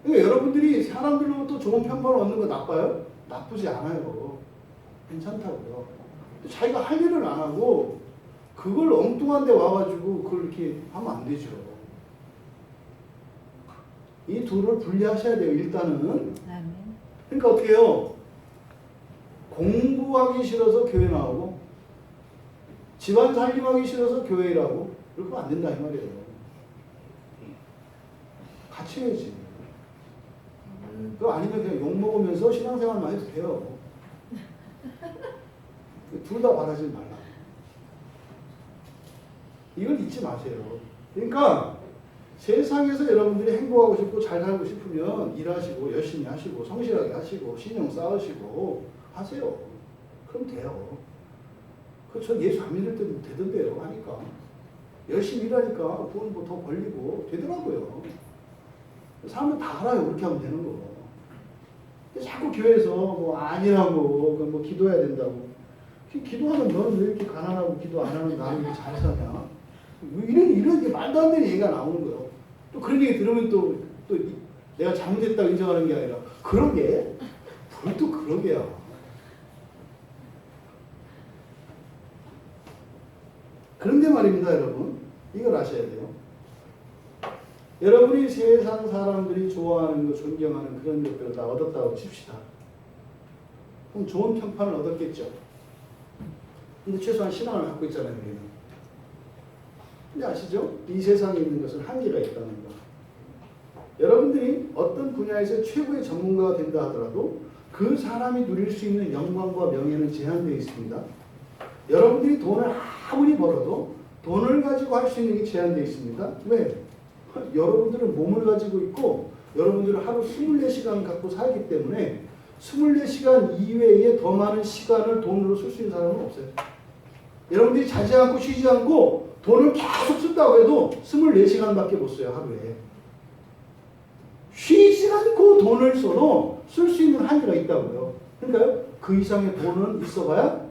그러니까 여러분들이 사람들로부터 좋은 평판을 얻는 거 나빠요? 나쁘지 않아요. 괜찮다고요. 자기가 할 일을 안 하고 그걸 엉뚱한 데 와가지고 그걸 이렇게 하면 안 되죠. 이 둘을 분리하셔야 돼요. 일단은. 그러니까 어떻게 해요? 공부하기 싫어서 교회 나오고 집안 살림하기 싫어서 교회 일하고 그러면 안 된다 이 말이에요. 같이 해야지. 그거 아니면 그냥 욕먹으면서 신앙생활만 해도 돼요. 둘 다 바라지 말라. 이걸 잊지 마세요. 그러니까 세상에서 여러분들이 행복하고 싶고 잘 살고 싶으면 일하시고 열심히 하시고 성실하게 하시고 신용 쌓으시고 하세요. 그럼 돼요. 전 예수 안 믿을 때도 되던데요. 하니까. 열심히 일하니까 돈 뭐 더 벌리고 되더라고요. 사람은 다 알아요. 그렇게 하면 되는 거. 자꾸 교회에서 뭐 아니라고 뭐 기도해야 된다고. 기도하는 너는 왜 이렇게 가난하고 기도 안 하는 나는 왜 잘 사냐? 이런 게 말도 안 되는 얘기가 나오는 거예요. 또 그런 얘기 들으면 또 내가 잘못했다고 인정하는 게 아니라 그러게? 뭘 또 그러게야. 그런데 말입니다, 여러분. 이걸 아셔야 돼요. 여러분이 세상 사람들이 좋아하는 거, 존경하는 그런 것들을 다 얻었다고 칩시다. 그럼 좋은 평판을 얻었겠죠. 근데 최소한 신앙을 갖고 있잖아요, 우리는. 근데 아시죠? 이 세상에 있는 것은 한계가 있다는 거. 여러분들이 어떤 분야에서 최고의 전문가가 된다 하더라도 그 사람이 누릴 수 있는 영광과 명예는 제한되어 있습니다. 여러분들이 돈을 아무리 벌어도 돈을 가지고 할 수 있는 게 제한되어 있습니다. 왜? 여러분들은 몸을 가지고 있고 여러분들은 하루 24시간 갖고 살기 때문에 24시간 이외에 더 많은 시간을 돈으로 쓸 수 있는 사람은 없어요. 여러분들이 자지 않고 쉬지 않고 돈을 계속 쓴다고 해도 24시간밖에 못 써요, 하루에. 쉬지 않고 돈을 써도 쓸 수 있는 한계가 있다고요. 그러니까요, 그 이상의 돈은 있어봐야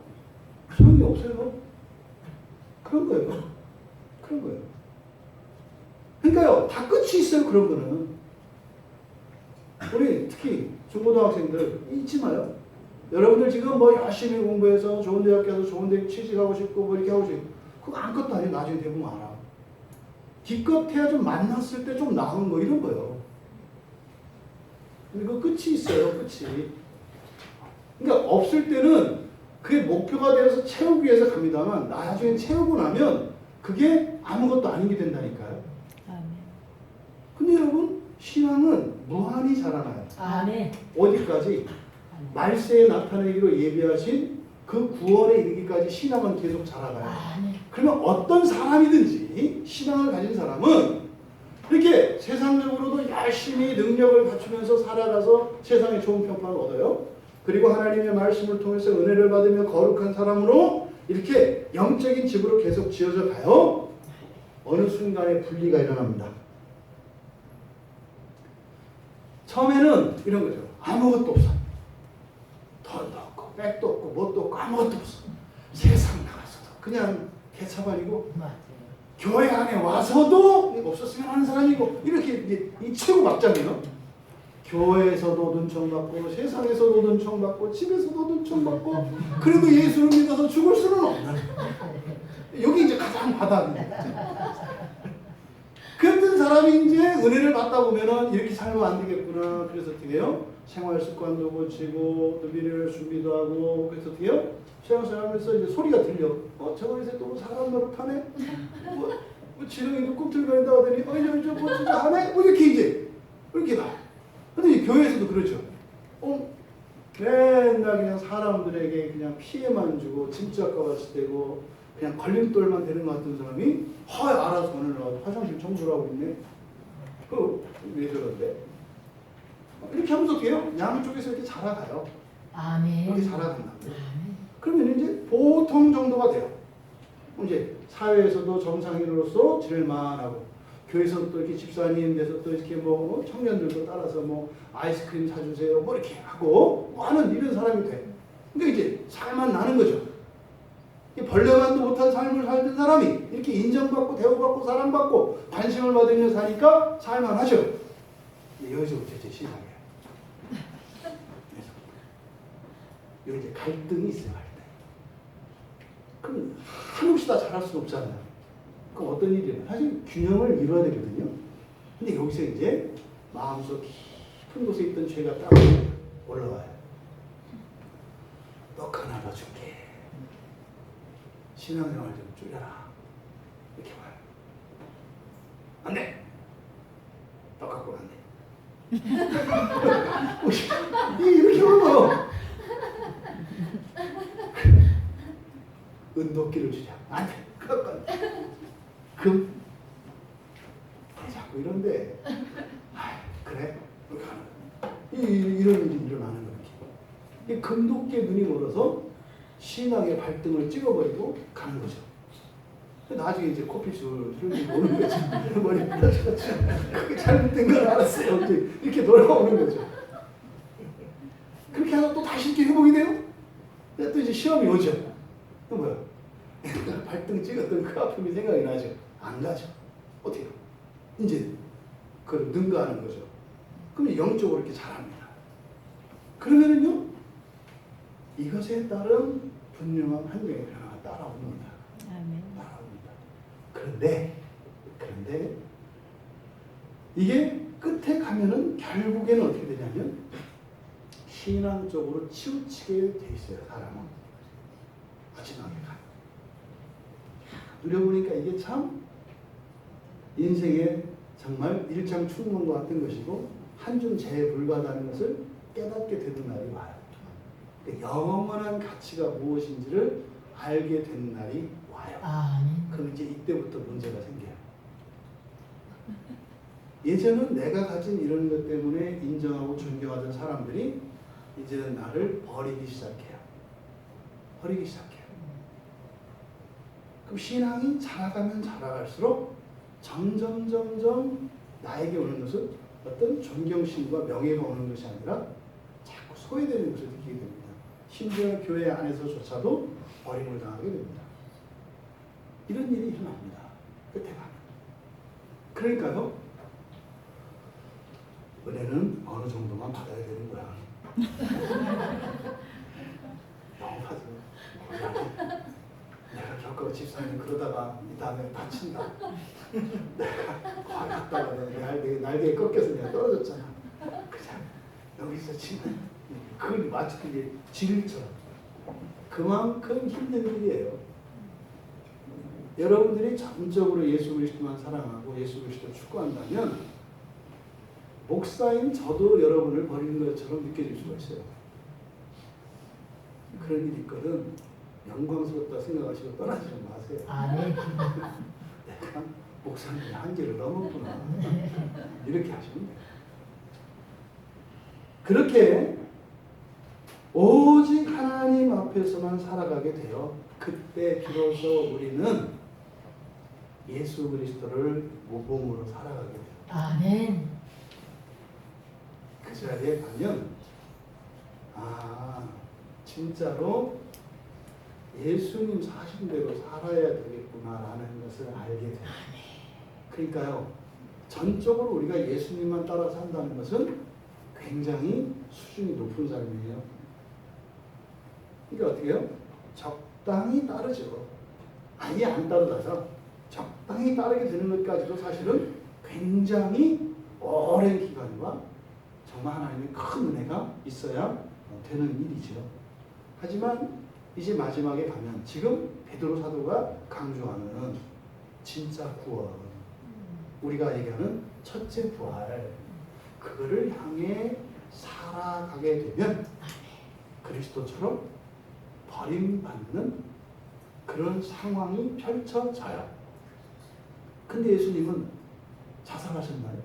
소용이 없어요. 그런 거예요. 그런 거예요. 그러니까요, 다 끝이 있어요, 그런 거는. 우리 특히 중고등학생들 잊지 마요. 여러분들 지금 뭐 열심히 공부해서 좋은 대학 가서 좋은 데 취직하고 싶고 뭐 이렇게 하고 싶고 그거 아무것도 아니에요. 나중에 대부분 알아. 기껏해야 좀 만났을 때 좀 나은 거 이런 거예요. 근데 그 끝이 있어요. 끝이. 그러니까 없을 때는 그게 목표가 되어서 채우기 위해서 갑니다만 나중에 채우고 나면 그게 아무것도 아닌 게 된다니까요. 근데 여러분 신앙은 무한히 자라나요. 아멘. 어디까지? 말세에 나타내기로 예비하신 그 구원에 이르기까지 신앙은 계속 자라가요. 아멘. 그러면 어떤 사람이든지 신앙을 가진 사람은 이렇게 세상적으로도 열심히 능력을 갖추면서 살아가서 세상에 좋은 평판을 얻어요. 그리고 하나님의 말씀을 통해서 은혜를 받으며 거룩한 사람으로 이렇게 영적인 집으로 계속 지어져 가요. 어느 순간에 분리가 일어납니다. 처음에는 이런 거죠. 아무것도 없어. 돈도 없고 백도 없고 뭣도 없고 아무것도 없어. 세상 나가서도 그냥 개차반이고 맞아요. 교회 안에 와서도 없었으면 하는 사람이고 이렇게 이제 이 최고 막장이에요. 교회에서도 눈총받고 세상에서도 눈총받고 집에서도 눈총받고 그래도 예수를 믿어서 죽을 수는 없는 여기 이제 가장 바닥이에요. 그랬던 사람이 이제 은혜를 받다 보면은 이렇게 살면 안 되겠구나. 그래서 어떻게 해요? 생활 습관도 고치고 또 미래를 준비도 하고 그래서 어떻게 해요? 신앙생활하면서 이제 소리가 들려. 저거 이제 또 사람 노릇하네. 지렁이도 꿈틀거린다 하더니 저 진짜 하네. 이렇게 이제 이렇게 가. 근데 이 교회에서도 그렇죠. 맨날 그냥 사람들에게 그냥 피해만 주고 짐작과 같이 되고 그냥 걸림돌만 되는 것 같은 사람이 알아서 오늘 나와서 화장실 청소를 하고 있네. 왜 저런데? 이렇게 하면서 어떻게 해요? 양쪽에서 이렇게 자라가요. 아멘. 이렇게 자라간다. 아멘. 그러면 이제 보통 정도가 돼요. 이제 사회에서도 정상인으로서 지낼만하고 교회에서 또 이렇게 집사님 돼서 또 이렇게 뭐 청년들도 따라서 뭐 아이스크림 사주세요 뭐 이렇게 하고 뭐 하는 이런 사람이 돼. 근데 이제 살만 나는 거죠. 벌레만도 못한 삶을 살던 사람이 이렇게 인정받고 대우받고 사랑받고 관심을 받으면서 사니까 살만하죠. 여기서부터 이제 시작이에요. 여기 이제 갈등이 있어요. 갈등. 그럼 한없이 다 잘할 수는 없잖아요. 그럼 어떤 일이에요? 사실 균형을 이루어야 되거든요. 근데 여기서 이제 마음속 깊은 곳에 있던 죄가 딱 올라와요. 너 하나 더 줄게. 신앙생활 좀 줄여라. 이렇게 봐요. 안 돼. 너 갖고는 안 돼. 이렇게 봐요. 은도끼를 주자. 안 돼. 그럴까? 금? 자꾸 이런데. 그래? 이렇게 하는 거야. 이런 일이 일어나는 거야. 이 금도끼에 눈이 멀어서 신앙의 발등을 찍어버리고 가는 거죠. 나중에 이제 코피줄 흘리고 오는 거죠. 머리 부러져가지고 그게 잘못된 걸 알았어요. 이렇게 돌아오는 거죠. 그렇게 하다 또 다시 이렇게 회복이 돼요. 근데 또 이제 시험이 오죠. 또 뭐야? 발등 찍었던 그 아픔이 생각이 나죠. 안 가죠. 어떻게 해요? 이제 그걸 능가하는 거죠. 그럼 영적으로 이렇게 자랍니다. 그러면은요, 이것에 따른 분명한 한명의 변화가 따라옵니다. 아멘. 따라옵니다. 그런데 이게 끝에 가면은 결국에는 어떻게 되냐면 신앙적으로 치우치게 돼 있어요. 사람은 마지막에 가요. 누려보니까 이게 참 인생의 정말 일장춘몽과 같은 것이고 한줌 재에 불과하다는 것을 깨닫게 되는 날이 와요. 영원한 가치가 무엇인지를 알게 되는 날이 와요. 아멘. 그럼 이제 이때부터 문제가 생겨요. 예전은 내가 가진 이런 것 때문에 인정하고 존경하던 사람들이 이제는 나를 버리기 시작해요. 버리기 시작해요. 그럼 신앙이 자라가면 자라갈수록 점점 나에게 오는 것은 어떤 존경심과 명예가 오는 것이 아니라 자꾸 소외되는 것을 느끼게 됩니다. 심지어 교회 안에서조차도 버림을 당하게 됩니다. 이런 일이 일어납니다. 끝에 가면. 그러니까요. 은혜는 어느 정도만 받아야 되는 거야. 너무 받으면 곤란해. 내가 겪어 집사님 그러다가 이 다음에 다친다. 내가 거기 갔다가 내 날개에 꺾여서 내가 떨어졌잖아. 그냥 여기서 치면 그걸 마치 그게 진리처럼 그만큼 힘든 일이에요. 여러분들이 전적으로 예수 그리스도만 사랑하고 예수 그리스도를 추구한다면 목사인 저도 여러분을 버리는 것처럼 느껴질 수가 있어요. 그런 일이 있거든. 영광스럽다 생각하시고 떠나지 좀 마세요. 아멘. 내가 목사님의 한계를 넘었구나. 이렇게 하시면 돼요. 그렇게 오직 하나님 앞에서만 살아가게 되어 그때 비로소 우리는 예수 그리스도를 모범으로 살아가게 돼요. 아멘. 그 자리에 가면 진짜로 예수님 사신 대로 살아야 되겠구나라는 것을 알게 돼요. 그러니까요, 전적으로 우리가 예수님만 따라 산다는 것은 굉장히 수준이 높은 삶이에요. 그러니까 어떻게 해요? 적당히 따르죠. 아예 안 따르다가 적당히 따르게 되는 것까지도 사실은 굉장히 오랜 기간과 정말 하나님의 큰 은혜가 있어야 되는 일이죠. 하지만 이제 마지막에 가면 지금 베드로 사도가 강조하는 진짜 구원, 우리가 얘기하는 첫째 부활, 그거를 향해 살아가게 되면 그리스도처럼 버림받는 그런 상황이 펼쳐져요. 근데 예수님은 자살하셨나요?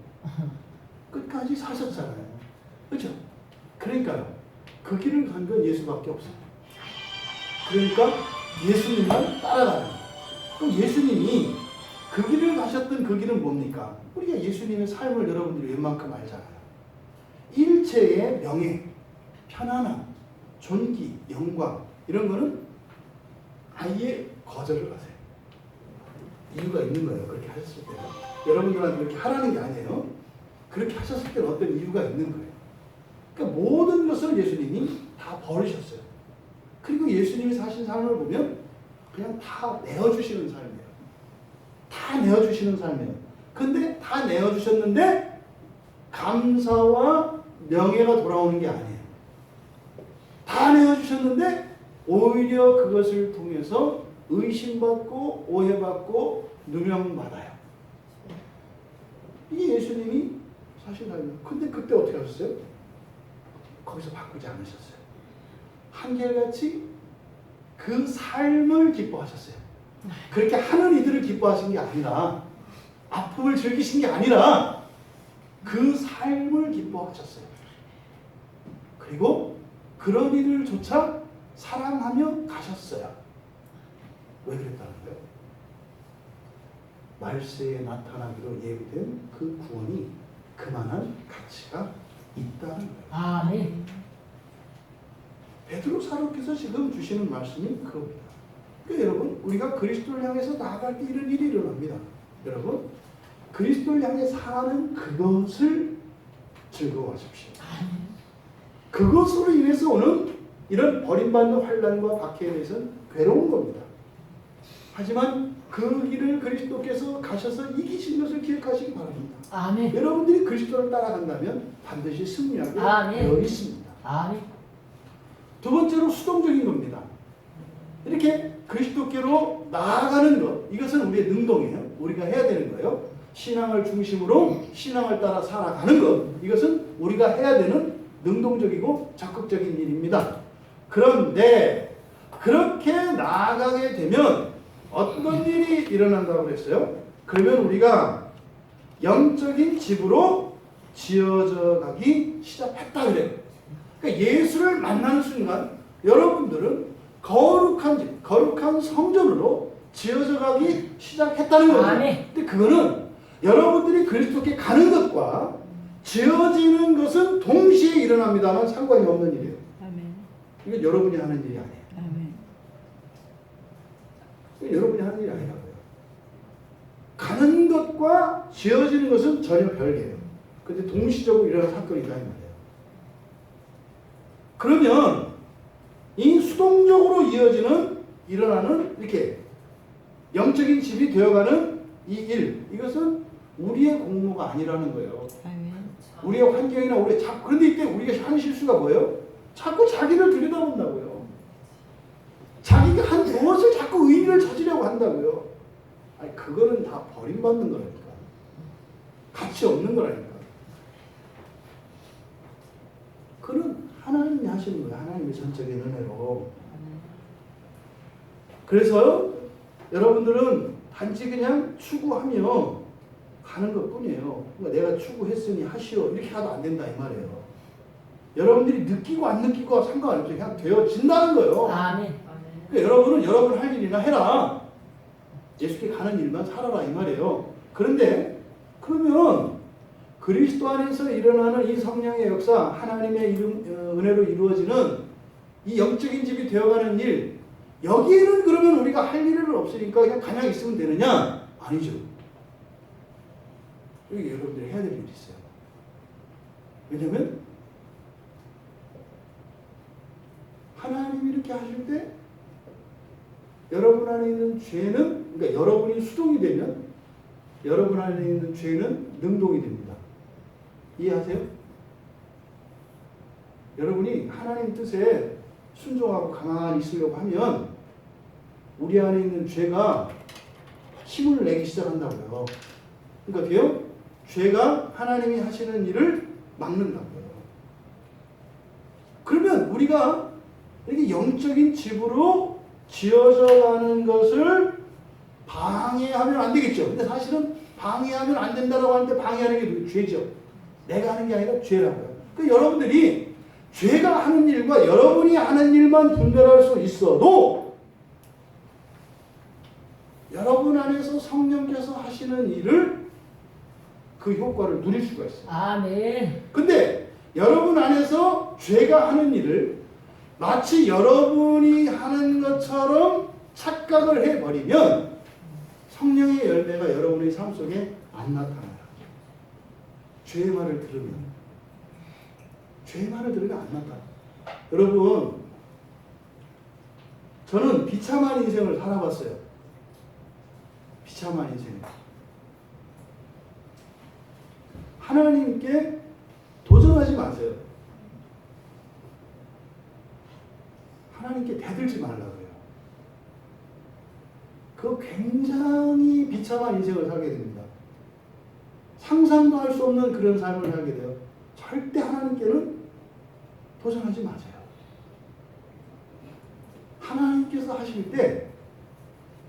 끝까지 사셨잖아요. 그렇죠? 그러니까요. 그 길을 간 건 예수밖에 없어요. 그러니까 예수님만 따라가는 거예요. 그럼 예수님이 그 길을 가셨던 그 길은 뭡니까? 우리가 예수님의 삶을 여러분들이 웬만큼 알잖아요. 일체의 명예, 편안함, 존귀, 영광 이런 거는 아예 거절을 하세요. 이유가 있는 거예요. 그렇게 하셨을 때는. 여러분들한테 그렇게 하라는 게 아니에요. 그렇게 하셨을 때는 어떤 이유가 있는 거예요. 그러니까 모든 것을 예수님이 다 버리셨어요. 그리고 예수님이 사신 삶을 보면 그냥 다 내어주시는 삶이에요. 다 내어주시는 삶이에요. 근데 다 내어주셨는데 감사와 명예가 돌아오는 게 아니에요. 다 내어주셨는데 오히려 그것을 통해서 의심받고 오해받고 누명받아요. 이게 예수님이 사신 삶이에요. 근데 그때 어떻게 하셨어요? 거기서 바꾸지 않으셨어요. 한결같이 그 삶을 기뻐하셨어요. 그렇게 하는 이들을 기뻐하신 게 아니라, 아픔을 즐기신 게 아니라 그 삶을 기뻐하셨어요. 그리고 그런 이들조차 사랑하며 가셨어요. 왜 그랬다는 거예요? 말세에 나타나기로 예비된 그 구원이 그만한 가치가 있다는 거예요. 아멘. 베드로 사도께서 지금 주시는 말씀이 그겁니다. 그러니까 여러분, 우리가 그리스도를 향해서 나아갈 때 이런 일이 일어납니다. 여러분, 그리스도를 향해 사는 그것을 즐거워하십시오. 그것으로 인해서 오는 이런 버림받는 환난과 박해에 대해서는 괴로운 겁니다. 하지만 그 길을 그리스도께서 가셔서 이기신 것을 기억하시기 바랍니다. 아멘. 여러분들이 그리스도를 따라간다면 반드시 승리하게 아멘. 되어 있습니다. 아멘. 두 번째로 수동적인 겁니다. 이렇게 그리스도께로 나아가는 것, 이것은 우리의 능동이에요. 우리가 해야 되는 거예요. 신앙을 중심으로 신앙을 따라 살아가는 것, 이것은 우리가 해야 되는 능동적이고 적극적인 일입니다. 그런데 그렇게 나아가게 되면 어떤 일이 일어난다고 그랬어요? 그러면 우리가 영적인 집으로 지어져 가기 시작했다 그래요. 그러니까 예수를 만나는 순간 여러분들은 거룩한 집, 거룩한 성전으로 지어져 가기 시작했다는 거죠. 근데 그거는 여러분들이 그리스도께 가는 것과 지어지는 것은 동시에 일어납니다만 상관이 없는 일이에요. 아멘. 이건 여러분이 하는 일이 아니에요. 아멘. 이건 여러분이 하는 일이 아니라고요. 가는 것과 지어지는 것은 전혀 별개예요. 근데 동시적으로 일어나는 사건이다 이 말이에요. 그러면 이 수동적으로 일어나는 이렇게 영적인 집이 되어가는 이 일, 이것은 우리의 공로가 아니라는 거예요. 아멘. 우리의 환경이나 그런데 이때 우리가 하는 실수가 뭐예요? 자꾸 자기를 들여다본다고요. 자기가 한 무엇을 자꾸 의의를 저지려고 한다고요. 아니, 그거는 다 버림받는 거라니까. 가치 없는 거라니까. 그는 하나님이 하시는 거예요. 하나님의 전적인 은혜로. 그래서 여러분들은 단지 그냥 추구하며 가는 것 뿐이에요. 그러니까 내가 추구했으니 하시오 이렇게 하도 안 된다 이 말이에요. 여러분들이 느끼고 안 느끼고 상관없이 그냥 되어진다는 거예요. 아멘. 그러니까 여러분은 여러분 할 일이나 해라. 예수께 가는 일만 살아라 이 말이에요. 그런데 그러면 그리스도 안에서 일어나는 이 성령의 역사, 하나님의 은혜로 이루어지는 이 영적인 집이 되어가는 일, 여기에는 그러면 우리가 할 일은 없으니까 그냥 가만히 있으면 되느냐? 아니죠. 여기 여러분들이 해야 될 일이 있어요. 왜냐면 하나님이 이렇게 하실 때 여러분 안에 있는 죄는, 그러니까 여러분이 수동이 되면 여러분 안에 있는 죄는 능동이 됩니다. 이해하세요? 여러분이 하나님 뜻에 순종하고 가만히 있으려고 하면 우리 안에 있는 죄가 힘을 내기 시작한다고요. 그러니까 돼요? 죄가 하나님이 하시는 일을 막는다고요. 그러면 우리가 이렇게 영적인 집으로 지어져 가는 것을 방해하면 안 되겠죠. 근데 사실은 방해하면 안 된다고 하는데 방해하는 게 죄죠. 내가 하는 게 아니라 죄라고요. 그러니까 여러분들이 죄가 하는 일과 여러분이 하는 일만 분별할 수 있어도 여러분 안에서 성령께서 하시는 일을 그 효과를 누릴 수가 있어요. 아멘. 근데 여러분 안에서 죄가 하는 일을 마치 여러분이 하는 것처럼 착각을 해버리면 성령의 열매가 여러분의 삶 속에 안 나타나요. 죄의 말을 들으면. 죄의 말을 들으면 안 나타나요. 여러분, 저는 비참한 인생을 살아봤어요. 비참한 인생. 하나님께 도전하지 마세요. 하나님께 대들지 말라고요. 그 굉장히 비참한 인생을 살게 됩니다. 상상도 할 수 없는 그런 삶을 살게 돼요. 절대 하나님께는 도전하지 마세요. 하나님께서 하실 때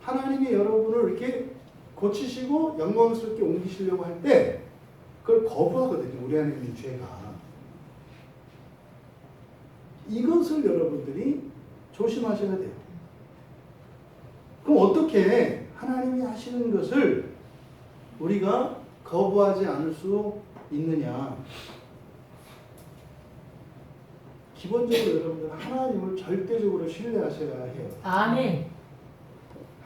하나님이 여러분을 이렇게 고치시고 영광스럽게 옮기시려고 할 때 그걸 거부하거든요. 우리 안에 있는 죄가. 이것을 여러분들이 조심하셔야 돼요. 그럼 어떻게 하나님이 하시는 것을 우리가 거부하지 않을 수 있느냐? 기본적으로 여러분들은 하나님을 절대적으로 신뢰하셔야 해요. 아멘.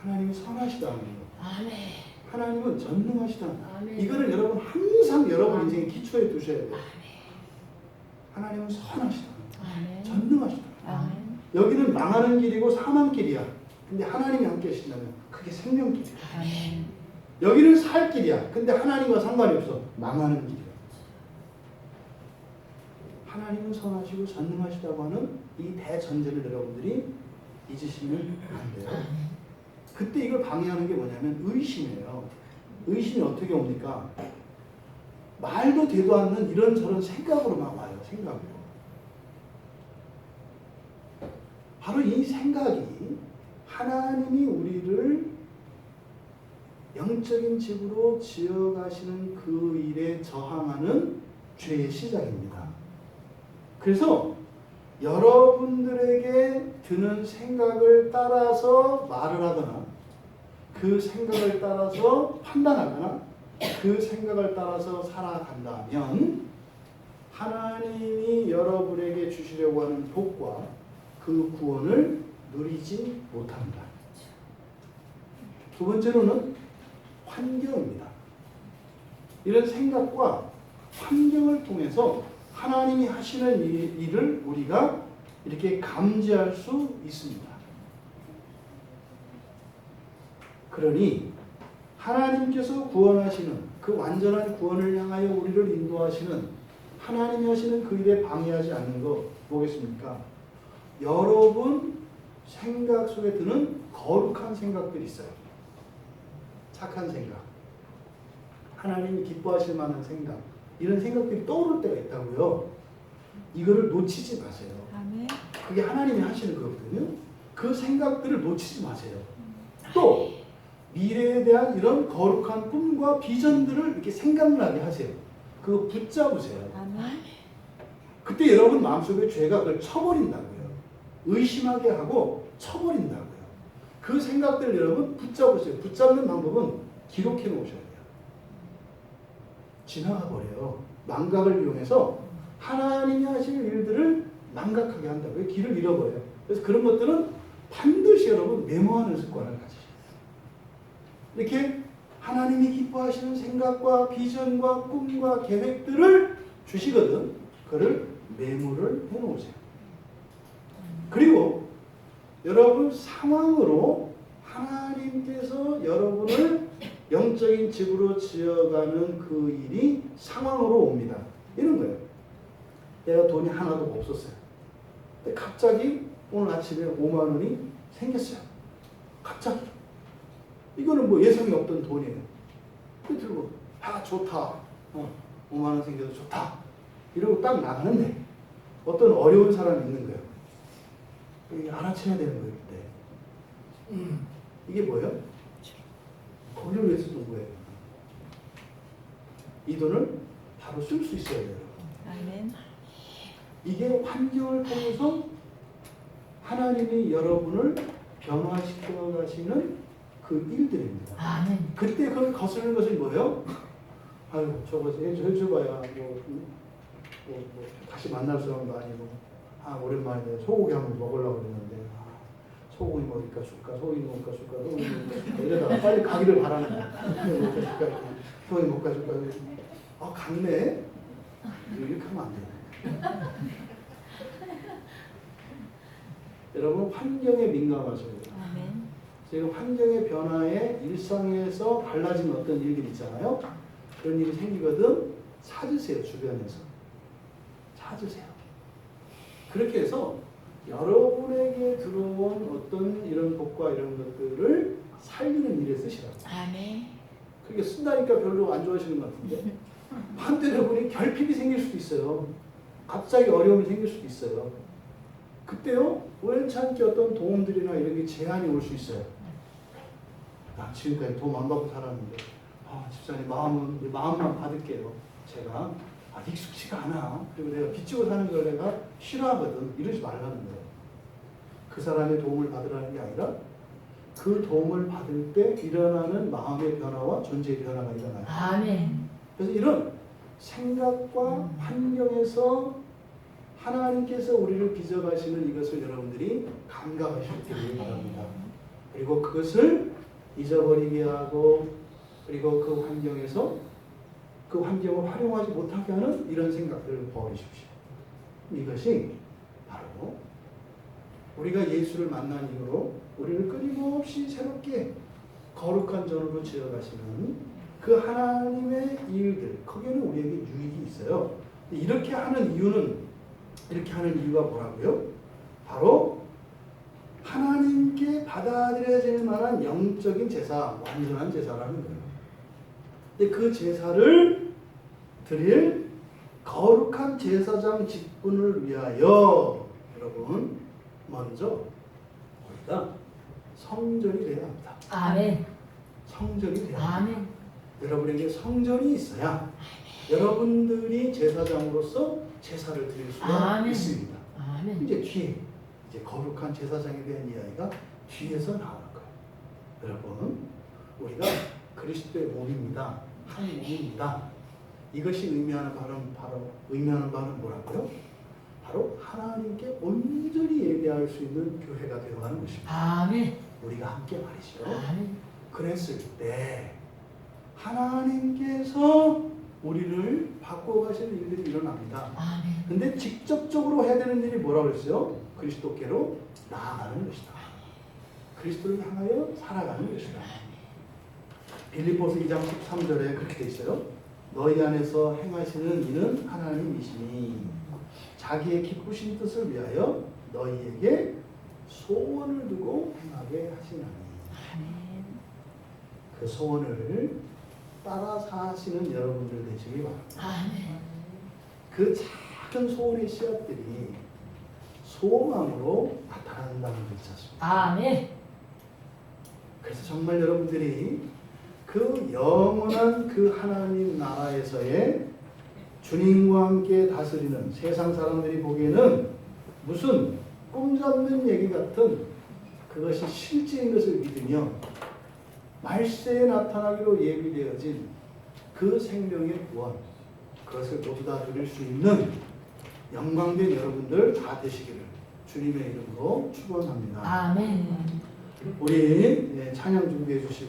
하나님이 선하시다는 거. 아멘. 하나님은 전능하시다는 거. 아멘. 이거는 여러분 항상 여러분 인생의 기초에 두셔야 돼요. 하나님은 선하시다는 거. 아멘. 전능하시다는 거. 아멘. 여기는 망하는 길이고 사망길이야. 근데 하나님이 함께 하신다면 그게 생명길이야. 아멘. 여기는 살 길이야. 근데 하나님과 상관이 없어. 망하는 길이야. 하나님은 선하시고 전능하시다고 하는 이 대전제를 여러분들이 잊으시면 안 돼요. 그때 이걸 방해하는 게 뭐냐면 의심이에요. 의심이 어떻게 옵니까? 말도 되도 않는 이런저런 생각으로 막 와요. 생각으로. 바로 이 생각이 하나님이 우리를 영적인 집으로 지어가시는 그 일에 저항하는 죄의 시작입니다. 그래서 여러분들에게 드는 생각을 따라서 말을 하거나 그 생각을 따라서 판단하거나 그 생각을 따라서 살아간다면 하나님이 여러분에게 주시려고 하는 복과 그 구원을 누리지 못합니다. 두 번째로는 환경입니다. 이런 생각과 환경을 통해서 하나님이 하시는 일을 우리가 이렇게 감지할 수 있습니다. 그러니 하나님께서 구원하시는 그 완전한 구원을 향하여 우리를 인도하시는 하나님이 하시는 그 일에 방해하지 않는 거 뭐겠습니까? 여러분 생각 속에 드는 거룩한 생각들이 있어요. 착한 생각, 하나님이 기뻐하실 만한 생각, 이런 생각들이 떠오를 때가 있다고요. 이거를 놓치지 마세요. 아멘. 그게 하나님이 하시는 거거든요. 그 생각들을 놓치지 마세요. 또 미래에 대한 이런 거룩한 꿈과 비전들을 이렇게 생각나게 하세요. 그거 붙잡으세요. 아멘. 그때 여러분 마음속에 죄가 그걸 쳐버린다고요. 의심하게 하고 쳐버린다고요. 그 생각들 여러분 붙잡으세요. 붙잡는 방법은 기록해 놓으셔야 돼요. 지나가 버려요. 망각을 이용해서 하나님이 하실 일들을 망각하게 한다고요. 길을 잃어버려요. 그래서 그런 것들은 반드시 여러분 메모하는 습관을 가지셔야 돼요. 이렇게 하나님이 기뻐하시는 생각과 비전과 꿈과 계획들을 주시거든. 그를 메모를 해놓으세요. 그리고 여러분 상황으로 하나님께서 여러분을 영적인 집으로 지어가는 그 일이 상황으로 옵니다. 이런 거예요. 내가 돈이 하나도 없었어요. 근데 갑자기 오늘 아침에 5만 원이 생겼어요. 갑자기. 이거는 뭐 예상이 없던 돈이에요. 그 들고 좋다. 5만 원 생겨서 좋다. 이러고 딱 나가는데 어떤 어려운 사람이 있는 거예요. 이게 알아채야 되는 거예요. 그때. 이게 뭐예요? 거기를 위해서 준 거예요. 이 돈을 바로 쓸 수 있어야 돼요. 아멘. 이게 환경을 통해서 하나님이 여러분을 변화시켜 가시는 그 일들입니다. 아멘. 그때 그걸 거스르는 것은 뭐예요? 아유, 저거 해줘봐야 다시 만날 사람도 아니고, 오랜만에 소고기 한번 먹으려고 그랬는데, 소고기 먹을까 줄까, 소고기 먹을까 줄까, 소고기 먹을까 줄까, 이러다가 빨리 가기를 바라는 거야. 소고기 먹을까 줄까, 갔네? 이렇게 하면 안 돼요. 여러분, 환경에 민감하셔야 돼요. 아멘. 지금 환경의 변화에 일상에서 달라진 어떤 일들 있잖아요. 그런 일이 생기거든 찾으세요. 주변에서. 찾으세요. 그렇게 해서 여러분에게 들어온 어떤 이런 복과 이런 것들을 살리는 일에 쓰시라고. 아멘. 그렇게 쓴다니까 별로 안 좋아하시는 것 같은데 한때는 보니 결핍이 생길 수도 있어요. 갑자기 어려움이 생길 수도 있어요. 그때요 우연찮게 어떤 도움들이나 이런 게 제한이 올 수 있어요. 나 지금까지 도움 안 받고 살았는데 집사님 마음만 받을게요. 제가 익숙치가 않아. 그리고 내가 빚지고 사는 걸 내가 싫어하거든. 이러지 말라는 거예요. 그 사람의 도움을 받으라는 게 아니라 그 도움을 받을 때 일어나는 마음의 변화와 존재의 변화가 일어나요. 아멘. 그래서 이런 생각과 환경에서 하나님께서 우리를 빚어가시는 이것을 여러분들이 감각하시길 바랍니다. 그리고 그것을 잊어버리게 하고 그리고 그 환경에서 그 환경을 활용하지 못하게 하는 이런 생각들을 버리십시오. 이것이 바로 우리가 예수를 만난 이후로 우리를 끊임없이 새롭게 거룩한 전으로 지어가시는 그 하나님의 일들, 거기에는 우리에게 유익이 있어요. 이렇게 하는 이유가 뭐라고요? 바로 하나님께 받아들여질 만한 영적인 제사, 완전한 제사라는 거예요. 근데 그 제사를 드릴 거룩한 제사장 직분을 위하여 여러분 먼저 우리가 성전이 돼야 합니다. 아멘. 성전이 돼야 합니다. 아멘. 여러분에게 성전이 있어야 여러분들이 제사장으로서 제사를 드릴 수가 아멘. 있습니다. 아멘. 이제 뒤에 거룩한 제사장에 대한 이야기가 뒤에서 나오는 거예요. 여러분, 우리가 그리스도의 몸입니다. 한 몸입니다. 이것이 의미하는 바는 뭐라고요? 바로 하나님께 온전히 예배할 수 있는 교회가 되어가는 것입니다. 아멘. 우리가 함께 말이죠. 아멘. 그랬을 때 하나님께서 우리를 바꿔가시는 일들이 일어납니다. 아멘. 근데 직접적으로 해야 되는 일이 뭐라고 했어요? 그리스도께로 나아가는 것이다. 그리스도를 향하여 살아가는 것이다. 빌립보서 2장 13절에 그렇게 돼 있어요. 너희 안에서 행하시는 이는 하나님이시니 자기의 기쁘신 뜻을 위하여 너희에게 소원을 두고 행하게 하시나니. 아멘. 그 소원을 따라 사시는 여러분들 되시기 바랍니다. 아멘. 그 작은 소원의 씨앗들이 소망으로 나타난다는 거 있지 않습니까? 아멘. 그래서 정말 여러분들이 그 영원한 그 하나님 나라에서의 주님과 함께 다스리는 세상 사람들이 보기에는 무슨 꿈잡는 얘기 같은 그것이 실제인 것을 믿으며 말세에 나타나기로 예비되어진 그 생명의 구원, 그것을 모두 다 누릴 수 있는 영광된 여러분들 다 되시기를 주님의 이름으로 축원합니다. 아멘. 우리 찬양 준비해 주시고